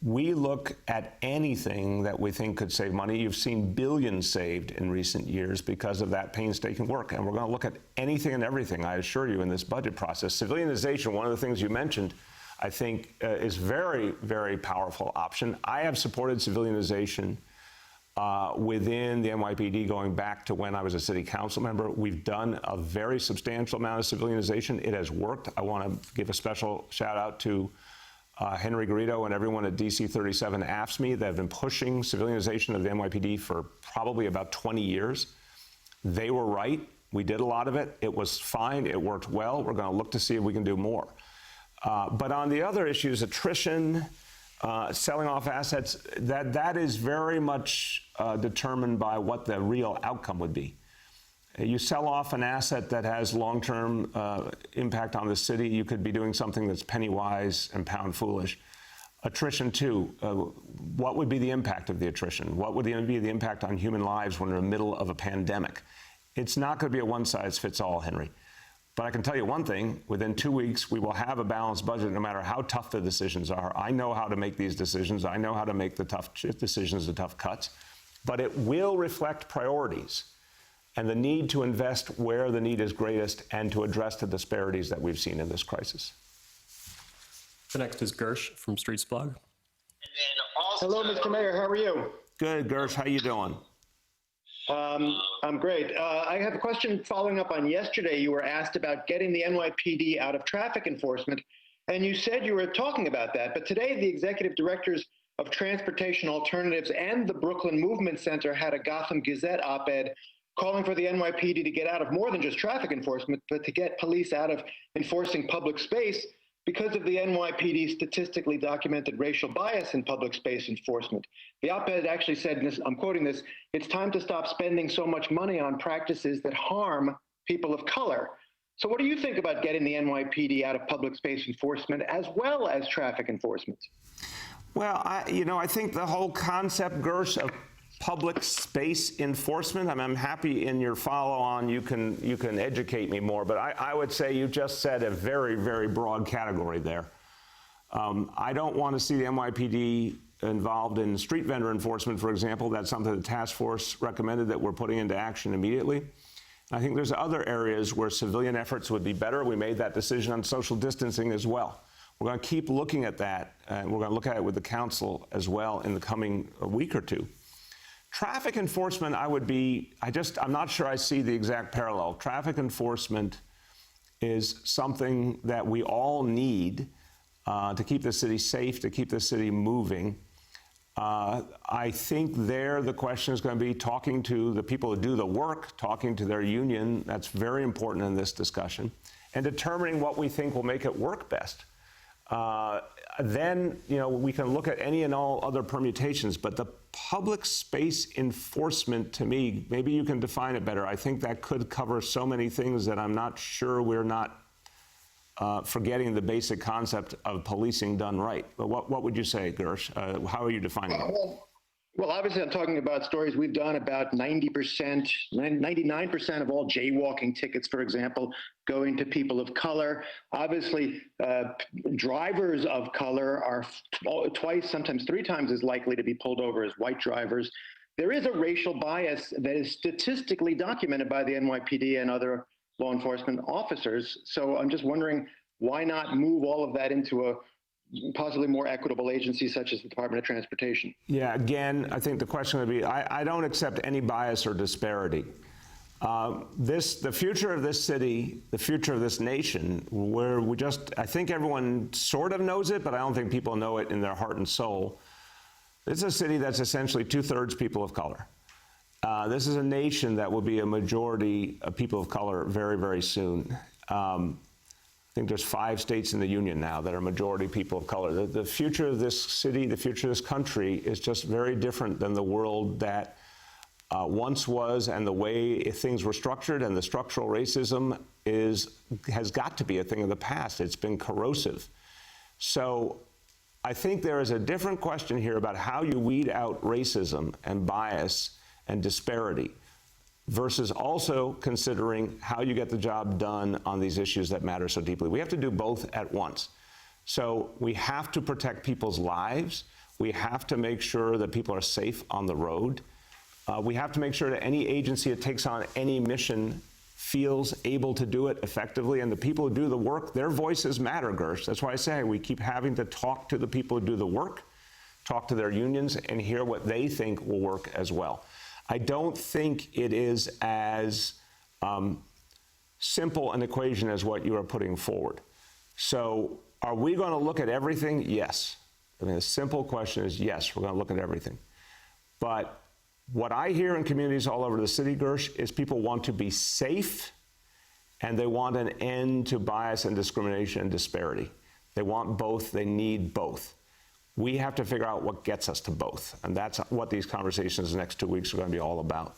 we look at anything that we think could save money. You've seen billions saved in recent years because of that painstaking work. And we're going to look at anything and everything, I assure you, in this budget process. Civilianization, one of the things you mentioned, I think is very, very powerful option. I have supported civilianization within the NYPD going back to when I was a city council member. We've done a very substantial amount of civilianization. It has worked. I want to give a special shout out to Henry Garrido and everyone at DC 37 AFSCME that have been pushing civilianization of the NYPD for probably about 20 years. They were right. We did a lot of it. It was fine. It worked well. We're going to look to see if we can do more. But on the other issues, attrition, selling off assets, that is very much determined by what the real outcome would be. You sell off an asset that has long-term impact on the city, you could be doing something that's penny wise and pound foolish. Attrition, too. What would be the impact of the attrition? What would be the impact on human lives when we're in the middle of a pandemic? It's not going to be a one-size-fits-all, Henry. But I can tell you one thing, within 2 weeks, we will have a balanced budget no matter how tough the decisions are. I know how to make these decisions. I know how to make the tough decisions, the tough cuts. But it will reflect priorities and the need to invest where the need is greatest and to address the disparities that we've seen in this crisis. The next is Gersh from Streets Blog. Hello, Mr. Mayor. How are you? Good, Gersh. How you doing? I'm great. I have a question following up on yesterday. You were asked about getting the NYPD out of traffic enforcement, and you said you were talking about that. But today, the executive directors of Transportation Alternatives and the Brooklyn Movement Center had a Gotham Gazette op-ed calling for the NYPD to get out of more than just traffic enforcement, but to get police out of enforcing public space because of the NYPD's statistically documented racial bias in public space enforcement. The op-ed actually said, and I'm quoting this, "It's time to stop spending so much money on practices that harm people of color." So what do you think about getting the NYPD out of public space enforcement as well as traffic enforcement? Well, I think the whole concept, Gersh, of public space enforcement, I'm happy in your follow-on you can educate me more, but I would say you just said a very, very broad category there. I don't want to see the NYPD involved in street vendor enforcement, for example. That's something the task force recommended that we're putting into action immediately. I think there's other areas where civilian efforts would be better. We made that decision on social distancing as well. We're going to keep looking at that, and we're going to look at it with the council as well in the coming week or two. Traffic enforcement, I'm not sure I see the exact parallel. Traffic enforcement is something that we all need to keep the city safe, to keep the city moving. I think the question is going to be talking to the people who do the work, talking to their union. That's very important in this discussion, and determining what we think will make it work best. Then, we can look at any and all other permutations, but the public space enforcement, to me, maybe you can define it better. I think that could cover so many things that I'm not sure we're not forgetting the basic concept of policing done right. But what would you say, Gersh? How are you defining it? Well, obviously, I'm talking about stories we've done about 90%, 99% of all jaywalking tickets, for example, going to people of color. Obviously, drivers of color are twice, sometimes 3 times as likely to be pulled over as white drivers. There is a racial bias that is statistically documented by the NYPD and other law enforcement officers. So I'm just wondering, why not move all of that into a possibly more equitable agency such as the Department of Transportation? Yeah, again, I think the question would be, I don't accept any bias or disparity. The future of this city, the future of this nation, where I think everyone sort of knows it, but I don't think people know it in their heart and soul. This is a city that's essentially 2/3 people of color. This is a nation that will be a majority of people of color very, very soon. I think there's 5 states in the union now that are majority people of color. The future of this city, the future of this country is just very different than the world that once was, and the way things were structured, and the structural racism has got to be a thing of the past. It's been corrosive. So I think there is a different question here about how you weed out racism and bias and disparity versus also considering how you get the job done on these issues that matter so deeply. We have to do both at once. So we have to protect people's lives. We have to make sure that people are safe on the road. We have to make sure that any agency that takes on any mission feels able to do it effectively, and the people who do the work, their voices matter, Gersh. That's why I say we keep having to talk to the people who do the work, talk to their unions, and hear what they think will work as well. I don't think it is as simple an equation as what you are putting forward. So are we going to look at everything? Yes. I mean, the simple question is yes, we're going to look at everything. But what I hear in communities all over the city, Gersh, is people want to be safe and they want an end to bias and discrimination and disparity. They want both, they need both. We have to figure out what gets us to both. And that's what these conversations the next 2 weeks are going to be all about.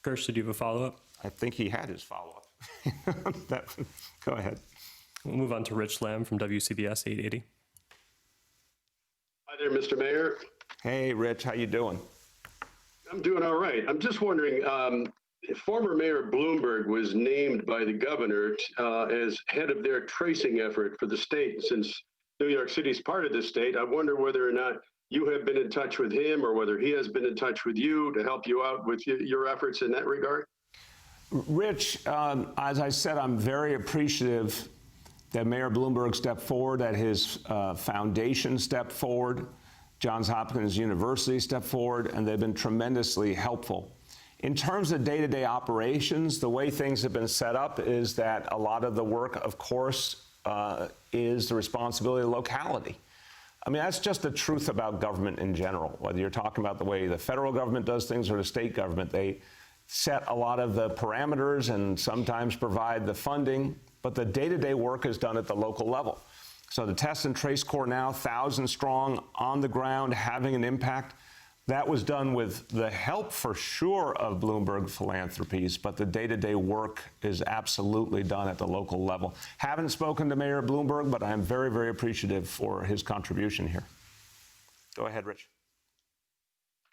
Gersh, did you have a follow-up? I think he had his follow-up. Go ahead. We'll move on to Rich Lamb from WCBS 880. Hi there, Mr. Mayor. Hey, Rich, how you doing? I'm doing all right. I'm just wondering, former Mayor Bloomberg was named by the governor as head of their tracing effort for the state. Since New York City is part of the state, I wonder whether or not you have been in touch with him or whether he has been in touch with you to help you out with your efforts in that regard. Rich, as I said, I'm very appreciative that Mayor Bloomberg stepped forward, that his foundation stepped forward, Johns Hopkins University stepped forward, and they've been tremendously helpful. In terms of day-to-day operations, the way things have been set up is that a lot of the work, of course, is the responsibility of the locality. I mean, that's just the truth about government in general. Whether you're talking about the way the federal government does things or the state government, they set a lot of the parameters and sometimes provide the funding, but the day-to-day work is done at the local level. So the Test and Trace Corps now, 1,000 strong, on the ground, having an impact. That was done with the help, for sure, of Bloomberg Philanthropies, but the day-to-day work is absolutely done at the local level. Haven't spoken to Mayor Bloomberg, but I'm very, very appreciative for his contribution here. Go ahead, Rich.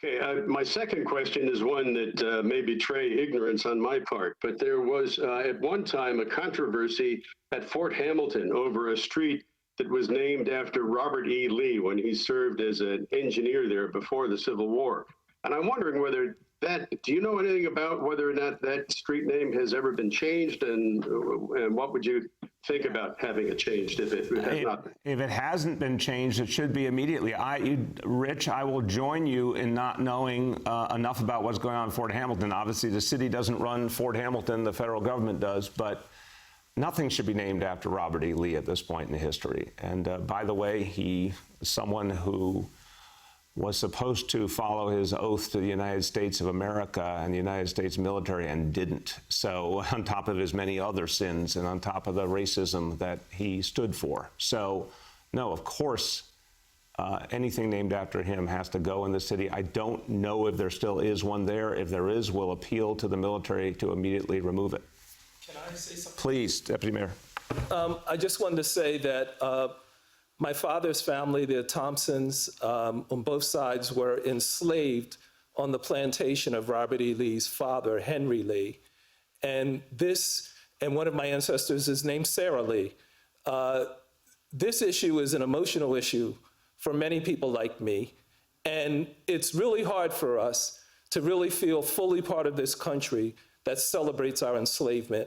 Okay, my second question is one that may betray ignorance on my part, but there was at one time a controversy at Fort Hamilton over a street that was named after Robert E. Lee when he served as an engineer there before the Civil War. And I'm wondering whether do you know anything about whether or not that street name has ever been changed, and what would you think about having it changed if it has not been? If it hasn't been changed, it should be immediately. Rich, I will join you in not knowing enough about what's going on in Fort Hamilton. Obviously, the city doesn't run Fort Hamilton, the federal government does, but nothing should be named after Robert E. Lee at this point in history. And by the way, he is someone who was supposed to follow his oath to the United States of America and the United States military and didn't. So on top of his many other sins and on top of the racism that he stood for. So no, of course, anything named after him has to go in the city. I don't know if there still is one there. If there is, we'll appeal to the military to immediately remove it. Can I say something? Please, Deputy Mayor. I just wanted to say that my father's family, the Thompsons, on both sides were enslaved on the plantation of Robert E. Lee's father, Henry Lee. And one of my ancestors is named Sarah Lee. This issue is an emotional issue for many people like me. And it's really hard for us to really feel fully part of this country that celebrates our enslavement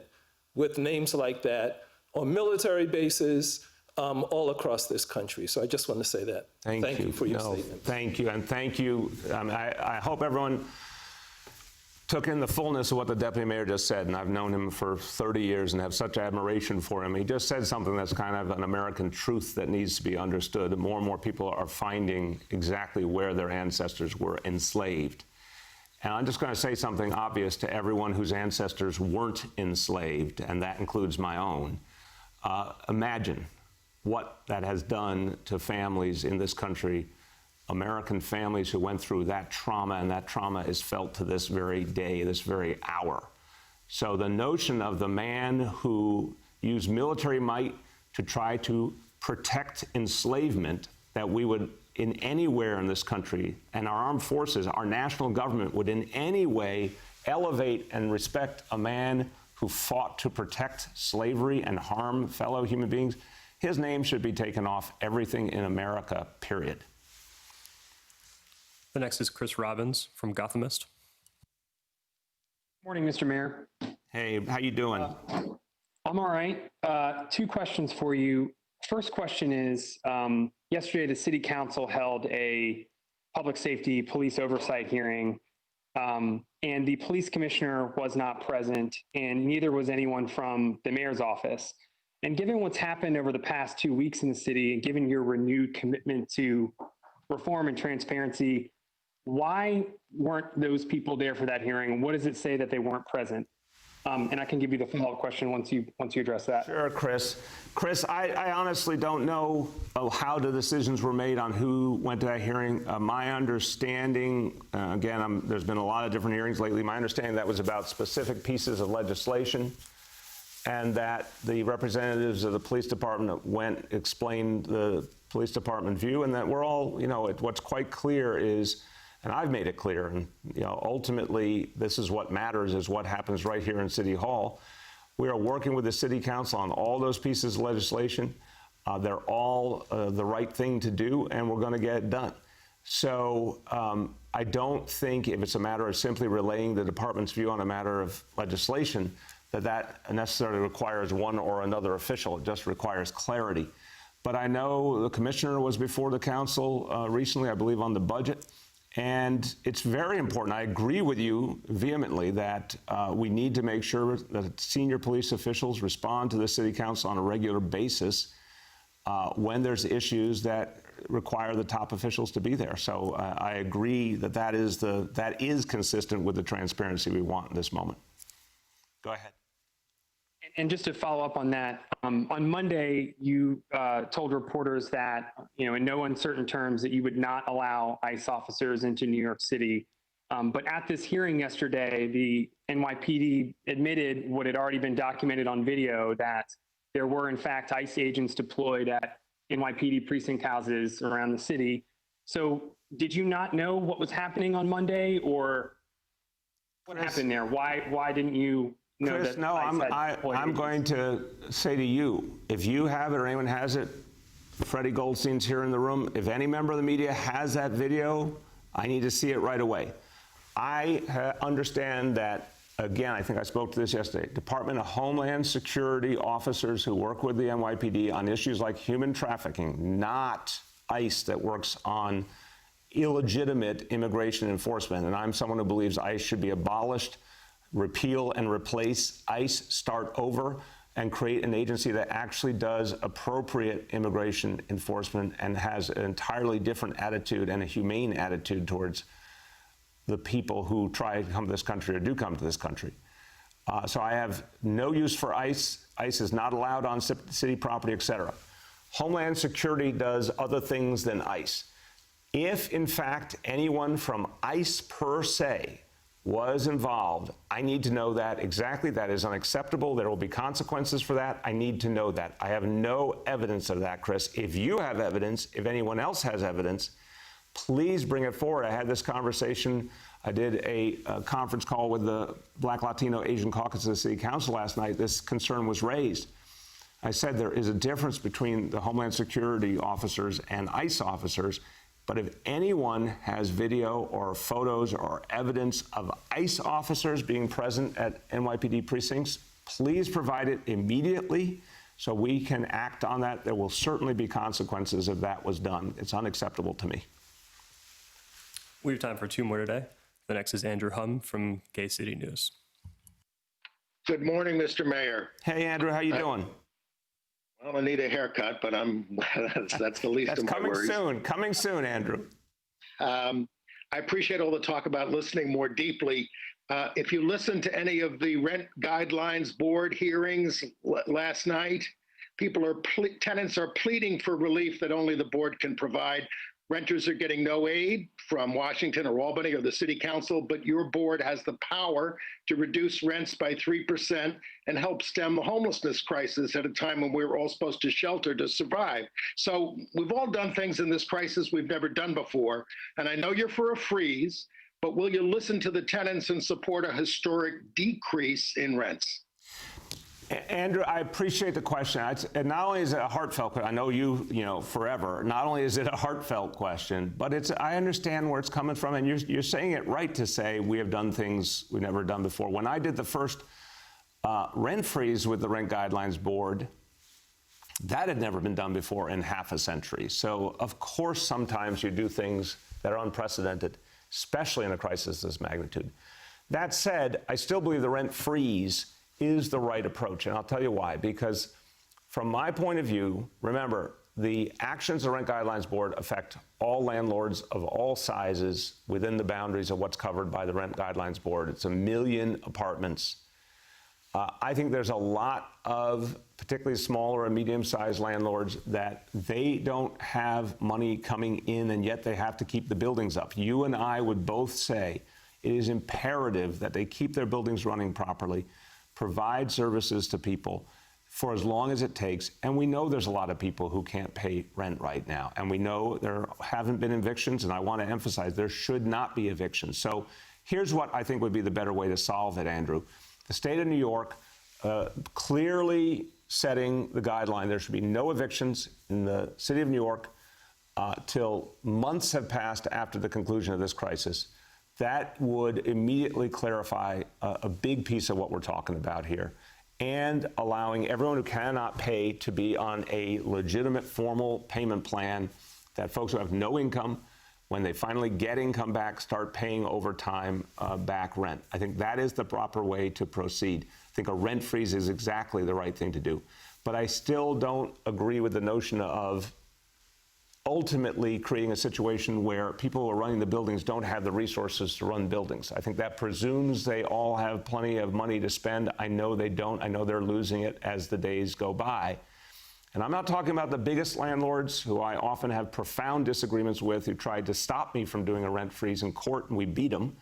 with names like that on military bases, all across this country. So I just want to say that. Thank you for your statement. Thank you, and thank you. I hope everyone took in the fullness of what the Deputy Mayor just said, and I've known him for 30 years and have such admiration for him. He just said something that's kind of an American truth that needs to be understood. More and more people are finding exactly where their ancestors were enslaved. And I'm just going to say something obvious to everyone whose ancestors weren't enslaved, and that includes my own. Imagine what that has done to families in this country American families who went through that trauma, and that trauma is felt to this very day, this very hour. So the notion of the man who used military might to try to protect enslavement, that we would in anywhere in this country, and our armed forces, our national government would in any way elevate and respect a man who fought to protect slavery and harm fellow human beings, his name should be taken off everything in America, period. The next is Chris Robbins from Gothamist. Morning, Mr. Mayor. Hey, how you doing? I'm all right. Two questions for you. First question is, yesterday the City Council held a public safety police oversight hearing, and the police commissioner was not present, and neither was anyone from the mayor's office. And given what's happened over the past 2 weeks in the city, and given your renewed commitment to reform and transparency, why weren't those people there for that hearing? What does it say that they weren't present? And I can give you the follow-up question once you address that. Sure, Chris. Chris, I honestly don't know how the decisions were made on who went to that hearing. My understanding, again, there's been a lot of different hearings lately. My understanding that was about specific pieces of legislation, and that the representatives of the police department explained the police department view, and that we're all, what's quite clear is, and I've made it clear, and ultimately this is what matters, is what happens right here in City Hall. We are working with the City Council on all those pieces of legislation. They're all the right thing to do, and we're going to get it done. So I don't think if it's a matter of simply relaying the department's view on a matter of legislation, that necessarily requires one or another official. It just requires clarity. But I know the commissioner was before the council recently, I believe, on the budget. And it's very important. I agree with you vehemently that we need to make sure that senior police officials respond to the City Council on a regular basis when there's issues that require the top officials to be there. So I agree that that is consistent with the transparency we want in this moment. Go ahead. And just to follow up on that, on Monday, you told reporters that, in no uncertain terms, that you would not allow ICE officers into New York City. But at this hearing yesterday, the NYPD admitted what had already been documented on video, that there were, in fact, ICE agents deployed at NYPD precinct houses around the city. So did you not know what was happening on Monday, or what happened there? Why didn't you? Chris, no, I'm going to say to you, if you have it or anyone has it, Freddie Goldstein's here in the room. If any member of the media has that video, I need to see it right away. I understand that, again, I think I spoke to this yesterday, Department of Homeland Security officers who work with the NYPD on issues like human trafficking, not ICE that works on illegitimate immigration enforcement. And I'm someone who believes ICE should be abolished, repeal and replace ICE, start over, and create an agency that actually does appropriate immigration enforcement and has an entirely different attitude and a humane attitude towards the people who try to come to this country or do come to this country. So I have no use for ICE. ICE is not allowed on city property, et cetera. Homeland Security does other things than ICE. If, in fact, anyone from ICE per se was involved, I need to know that exactly. That is unacceptable. There will be consequences for that. I need to know that. I have no evidence of that, Chris. If you have evidence, if anyone else has evidence, please bring it forward. I had this conversation. I did a conference call with the Black, Latino, Asian Caucus of the City Council last night. This concern was raised. I said there is a difference between the Homeland Security officers and ICE officers. But if anyone has video or photos or evidence of ICE officers being present at NYPD precincts, please provide it immediately so we can act on that. There will certainly be consequences if that was done. It's unacceptable to me. We have time for two more today. The next is Andrew Hum from Gay City News. Good morning, Mr. Mayor. Hey, Andrew, how you doing? Well, I need a haircut, but that's the least of my worries. Coming soon, Andrew. I appreciate all the talk about listening more deeply. If you listen to any of the rent guidelines board hearings last night, tenants are pleading for relief that only the board can provide. renters are getting no aid from Washington or Albany or the city council, but your board has the power to reduce rents by 3% and help stem the homelessness crisis at a time when we're all supposed to shelter to survive. So we've all done things in this crisis we've never done before. And I know you're for a freeze, but will you listen to the tenants and support a historic decrease in rents? Andrew, I appreciate the question. And not only is it a heartfelt question, I know you forever, not only is it a heartfelt question, but I understand where it's coming from, and you're saying it right to say we have done things we've never done before. When I did the first rent freeze with the Rent Guidelines Board, that had never been done before in half a century. So, of course, sometimes you do things that are unprecedented, especially in a crisis of this magnitude. That said, I still believe the rent freeze is the right approach, and I'll tell you why. Because from my point of view, remember, the actions of the Rent Guidelines Board affect all landlords of all sizes within the boundaries of what's covered by the Rent Guidelines Board. It's 1 million apartments. I think there's a lot of particularly smaller and medium-sized landlords that they don't have money coming in, and yet they have to keep the buildings up. You and I would both say it is imperative that they keep their buildings running properly, provide services to people for as long as it takes. And we know there's a lot of people who can't pay rent right now. And we know there haven't been evictions, and I want to emphasize there should not be evictions. So here's what I think would be the better way to solve it, Andrew. The state of New York clearly setting the guideline. There should be no evictions in the city of New York till months have passed after the conclusion of this crisis. That would immediately clarify a big piece of what we're talking about here, and allowing everyone who cannot pay to be on a legitimate formal payment plan, that folks who have no income, when they finally get income back, start paying over time back rent. I think that is the proper way to proceed. I think a rent freeze is exactly the right thing to do. But I still don't agree with the notion of ultimately creating a situation where people who are running the buildings don't have the resources to run buildings. I think that presumes they all have plenty of money to spend. I know they don't. I know they're losing it as the days go by. And I'm not talking about the biggest landlords, who I often have profound disagreements with, who tried to stop me from doing a rent freeze in court, and we beat them.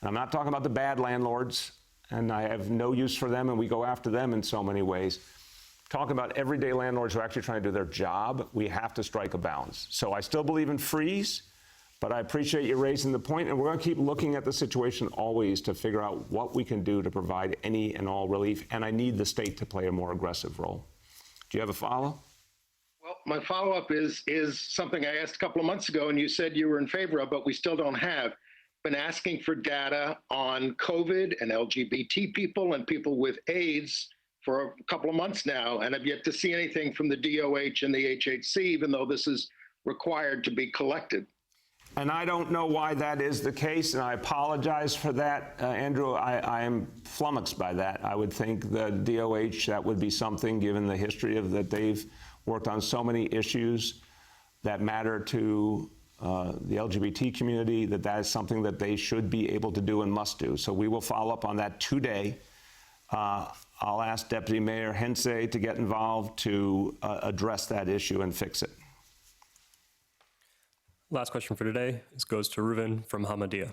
And I'm not talking about the bad landlords, and I have no use for them, and we go after them in so many ways. Talking about everyday landlords who are actually trying to do their job, we have to strike a balance. So I still believe in freeze, but I appreciate you raising the point, and we're going to keep looking at the situation always to figure out what we can do to provide any and all relief, and I need the state to play a more aggressive role. Do you have a follow? Well, my follow-up is something I asked a couple of months ago, and you said you were in favor of, but we still don't have. Been asking for data on COVID and LGBT people and people with AIDS for a couple of months now, and I've yet to see anything from the DOH and the HHC, even though this is required to be collected. And I don't know why that is the case, and I apologize for that, Andrew. I am flummoxed by that. I would think the DOH, that would be something, given the history of that they've worked on so many issues that matter to the LGBT community, that is something that they should be able to do and must do. So we will follow up on that today. I'll ask Deputy Mayor Hensay to get involved to address that issue and fix it. Last question for today goes to Reuven from Hamadiyah.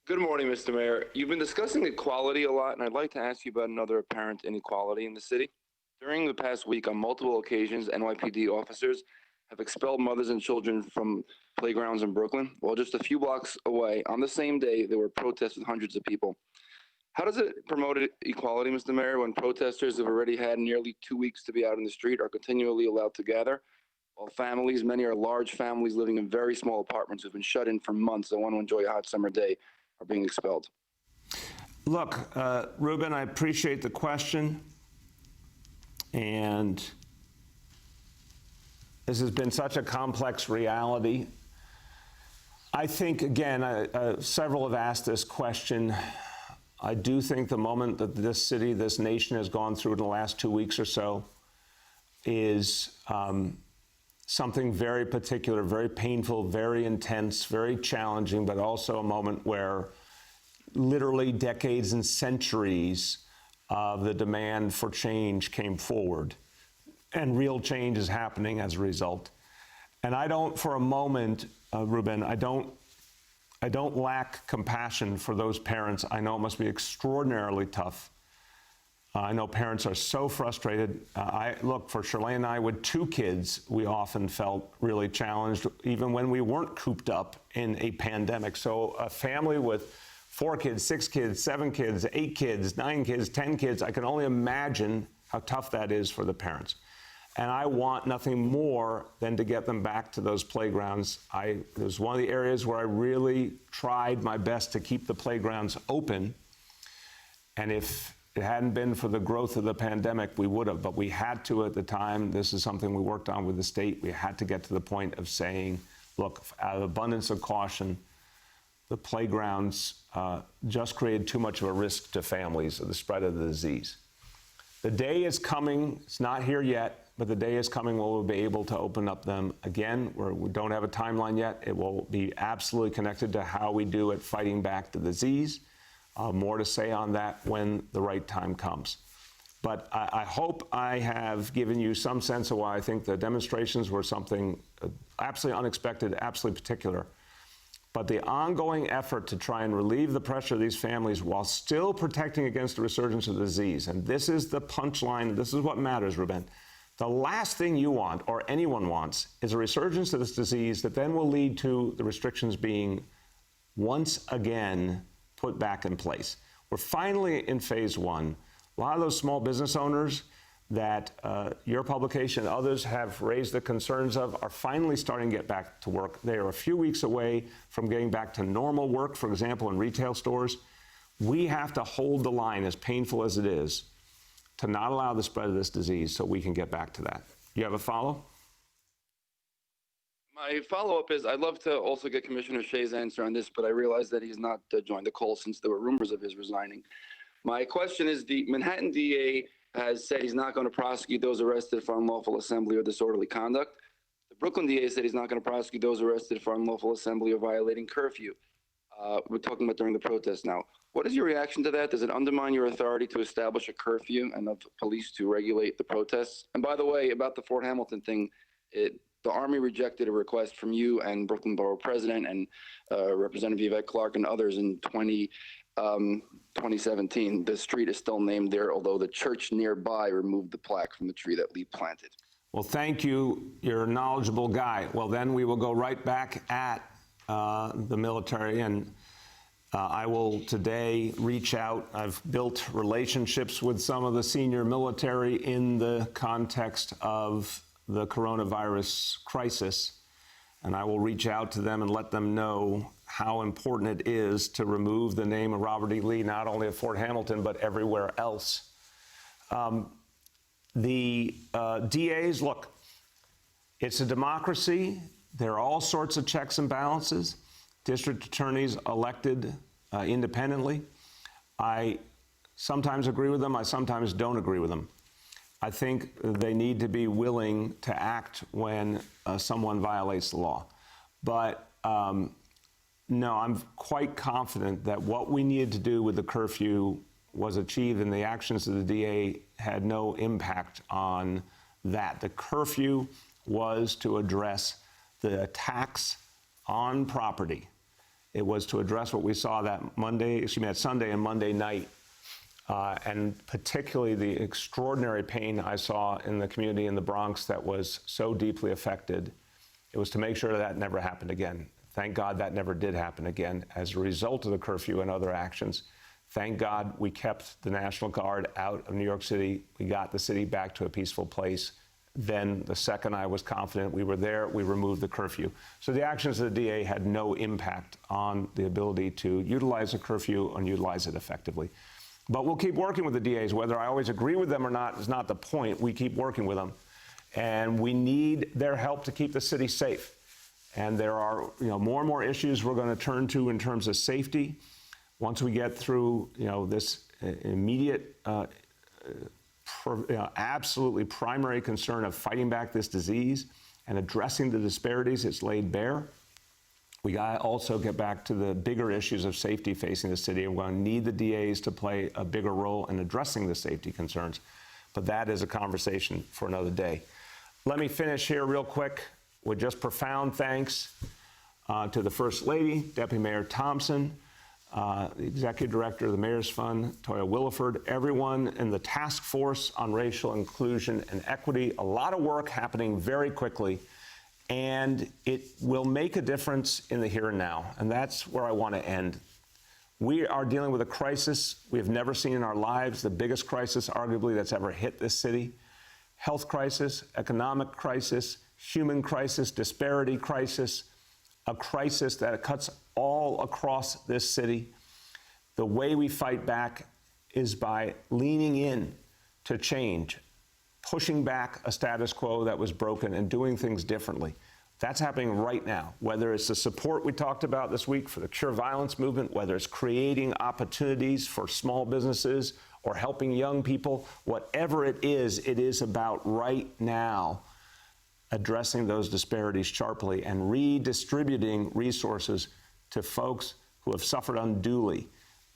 Good morning, Mr. Mayor. You've been discussing equality a lot, and I'd like to ask you about another apparent inequality in the city. During the past week, on multiple occasions, NYPD officers have expelled mothers and children from playgrounds in Brooklyn. While just a few blocks away, on the same day, there were protests with hundreds of people. How does it promote equality, Mr. Mayor, when protesters have already had nearly 2 weeks to be out in the street are continually allowed to gather, while families, many are large families living in very small apartments who've been shut in for months and want to enjoy a hot summer day, are being expelled? Look, Reuben, I appreciate the question. And this has been such a complex reality. I think, again, several have asked this question. I do think the moment that this city, this nation has gone through in the last 2 weeks or so is something very particular, very painful, very intense, very challenging, but also a moment where literally decades and centuries of the demand for change came forward. And real change is happening as a result. And I don't, for a moment, Ruben, I don't lack compassion for those parents. I know it must be extraordinarily tough. I know parents are so frustrated. Look, for Shirley and I, with 2 kids, we often felt really challenged, even when we weren't cooped up in a pandemic. So a family with 4 kids, 6 kids, 7 kids, 8 kids, 9 kids, 10 kids, I can only imagine how tough that is for the parents. And I want nothing more than to get them back to those playgrounds. It was one of the areas where I really tried my best to keep the playgrounds open. And if it hadn't been for the growth of the pandemic, we would have, but we had to at the time. This is something we worked on with the state. We had to get to the point of saying, look, out of abundance of caution, the playgrounds just created too much of a risk to families of the spread of the disease. The day is coming, it's not here yet, but the day is coming when we'll be able to open up them again. We don't have a timeline yet. It will be absolutely connected to how we do at fighting back the disease. More to say on that when the right time comes. But I hope I have given you some sense of why I think the demonstrations were something absolutely unexpected, absolutely particular. But the ongoing effort to try and relieve the pressure of these families while still protecting against the resurgence of the disease, and this is the punchline, this is what matters, Ruben. The last thing you want, or anyone wants, is a resurgence of this disease that then will lead to the restrictions being once again put back in place. We're finally in phase 1. A lot of those small business owners that your publication and others have raised the concerns of are finally starting to get back to work. They are a few weeks away from getting back to normal work, for example, in retail stores. We have to hold the line, as painful as it is, to not allow the spread of this disease so we can get back to that. You have a follow? My follow-up is, I'd love to also get Commissioner Shea's answer on this, but I realize that he's not joined the call since there were rumors of his resigning. My question is, the Manhattan DA has said he's not going to prosecute those arrested for unlawful assembly or disorderly conduct. The Brooklyn DA said he's not going to prosecute those arrested for unlawful assembly or violating curfew. We're talking about during the protest now. What is your reaction to that? Does it undermine your authority to establish a curfew and of police to regulate the protests? And by the way, about the Fort Hamilton thing, the Army rejected a request from you and Brooklyn Borough President and Representative Yvette Clarke and others in 2017. The street is still named there, although the church nearby removed the plaque from the tree that Lee planted. Well, thank you. You're a knowledgeable guy. Well, then we will go right back at the military, and I will today reach out. I've built relationships with some of the senior military in the context of the coronavirus crisis, and I will reach out to them and let them know how important it is to remove the name of Robert E. Lee, not only at Fort Hamilton, but everywhere else. The DAs, look, it's a democracy. There are all sorts of checks and balances. District attorneys elected independently. I sometimes agree with them. I sometimes don't agree with them. I think they need to be willing to act when someone violates the law. But no, I'm quite confident that what we needed to do with the curfew was achieved, and the actions of the DA had no impact on that. The curfew was to address the attacks on property. It was to address what we saw that Sunday and Monday night, and particularly the extraordinary pain I saw in the community in the Bronx that was so deeply affected. It was to make sure that never happened again. Thank God that never did happen again as a result of the curfew and other actions. Thank God we kept the National Guard out of New York City. We got the city back to a peaceful place. Then the second I was confident we were there, we removed the curfew. So the actions of the DA had no impact on the ability to utilize a curfew and utilize it effectively. But we'll keep working with the DAs. Whether I always agree with them or not is not the point. We keep working with them. And we need their help to keep the city safe. And there are more and more issues we're going to turn to in terms of safety. Once we get through this immediate absolutely primary concern of fighting back this disease and addressing the disparities it's laid bare, we got to also get back to the bigger issues of safety facing the city. We're going to need the DAs to play a bigger role in addressing the safety concerns. But that is a conversation for another day. Let me finish here real quick. with just profound thanks to the First Lady, Deputy Mayor Thompson, the Executive Director of the Mayor's Fund, Toya Williford, everyone in the task force on racial inclusion and equity. A lot of work happening very quickly, and it will make a difference in the here and now. And that's where I want to end. We are dealing with a crisis we have never seen in our lives, the biggest crisis, arguably, that's ever hit this city. Health crisis, economic crisis, human crisis, disparity crisis, a crisis that cuts all across this city. The way we fight back is by leaning in to change, pushing back a status quo that was broken and doing things differently. That's happening right now, whether it's the support we talked about this week for the Cure Violence movement, whether it's creating opportunities for small businesses or helping young people, whatever it is about right now addressing those disparities sharply and redistributing resources to folks who have suffered unduly.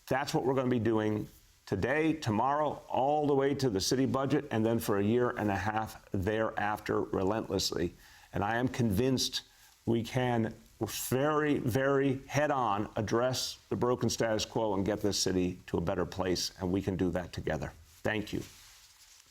That's what we're going to be doing today, tomorrow, all the way to the city budget, and then for a year and a half thereafter relentlessly. And I am convinced we can very, very head-on address the broken status quo and get this city to a better place, and we can do that together. Thank you.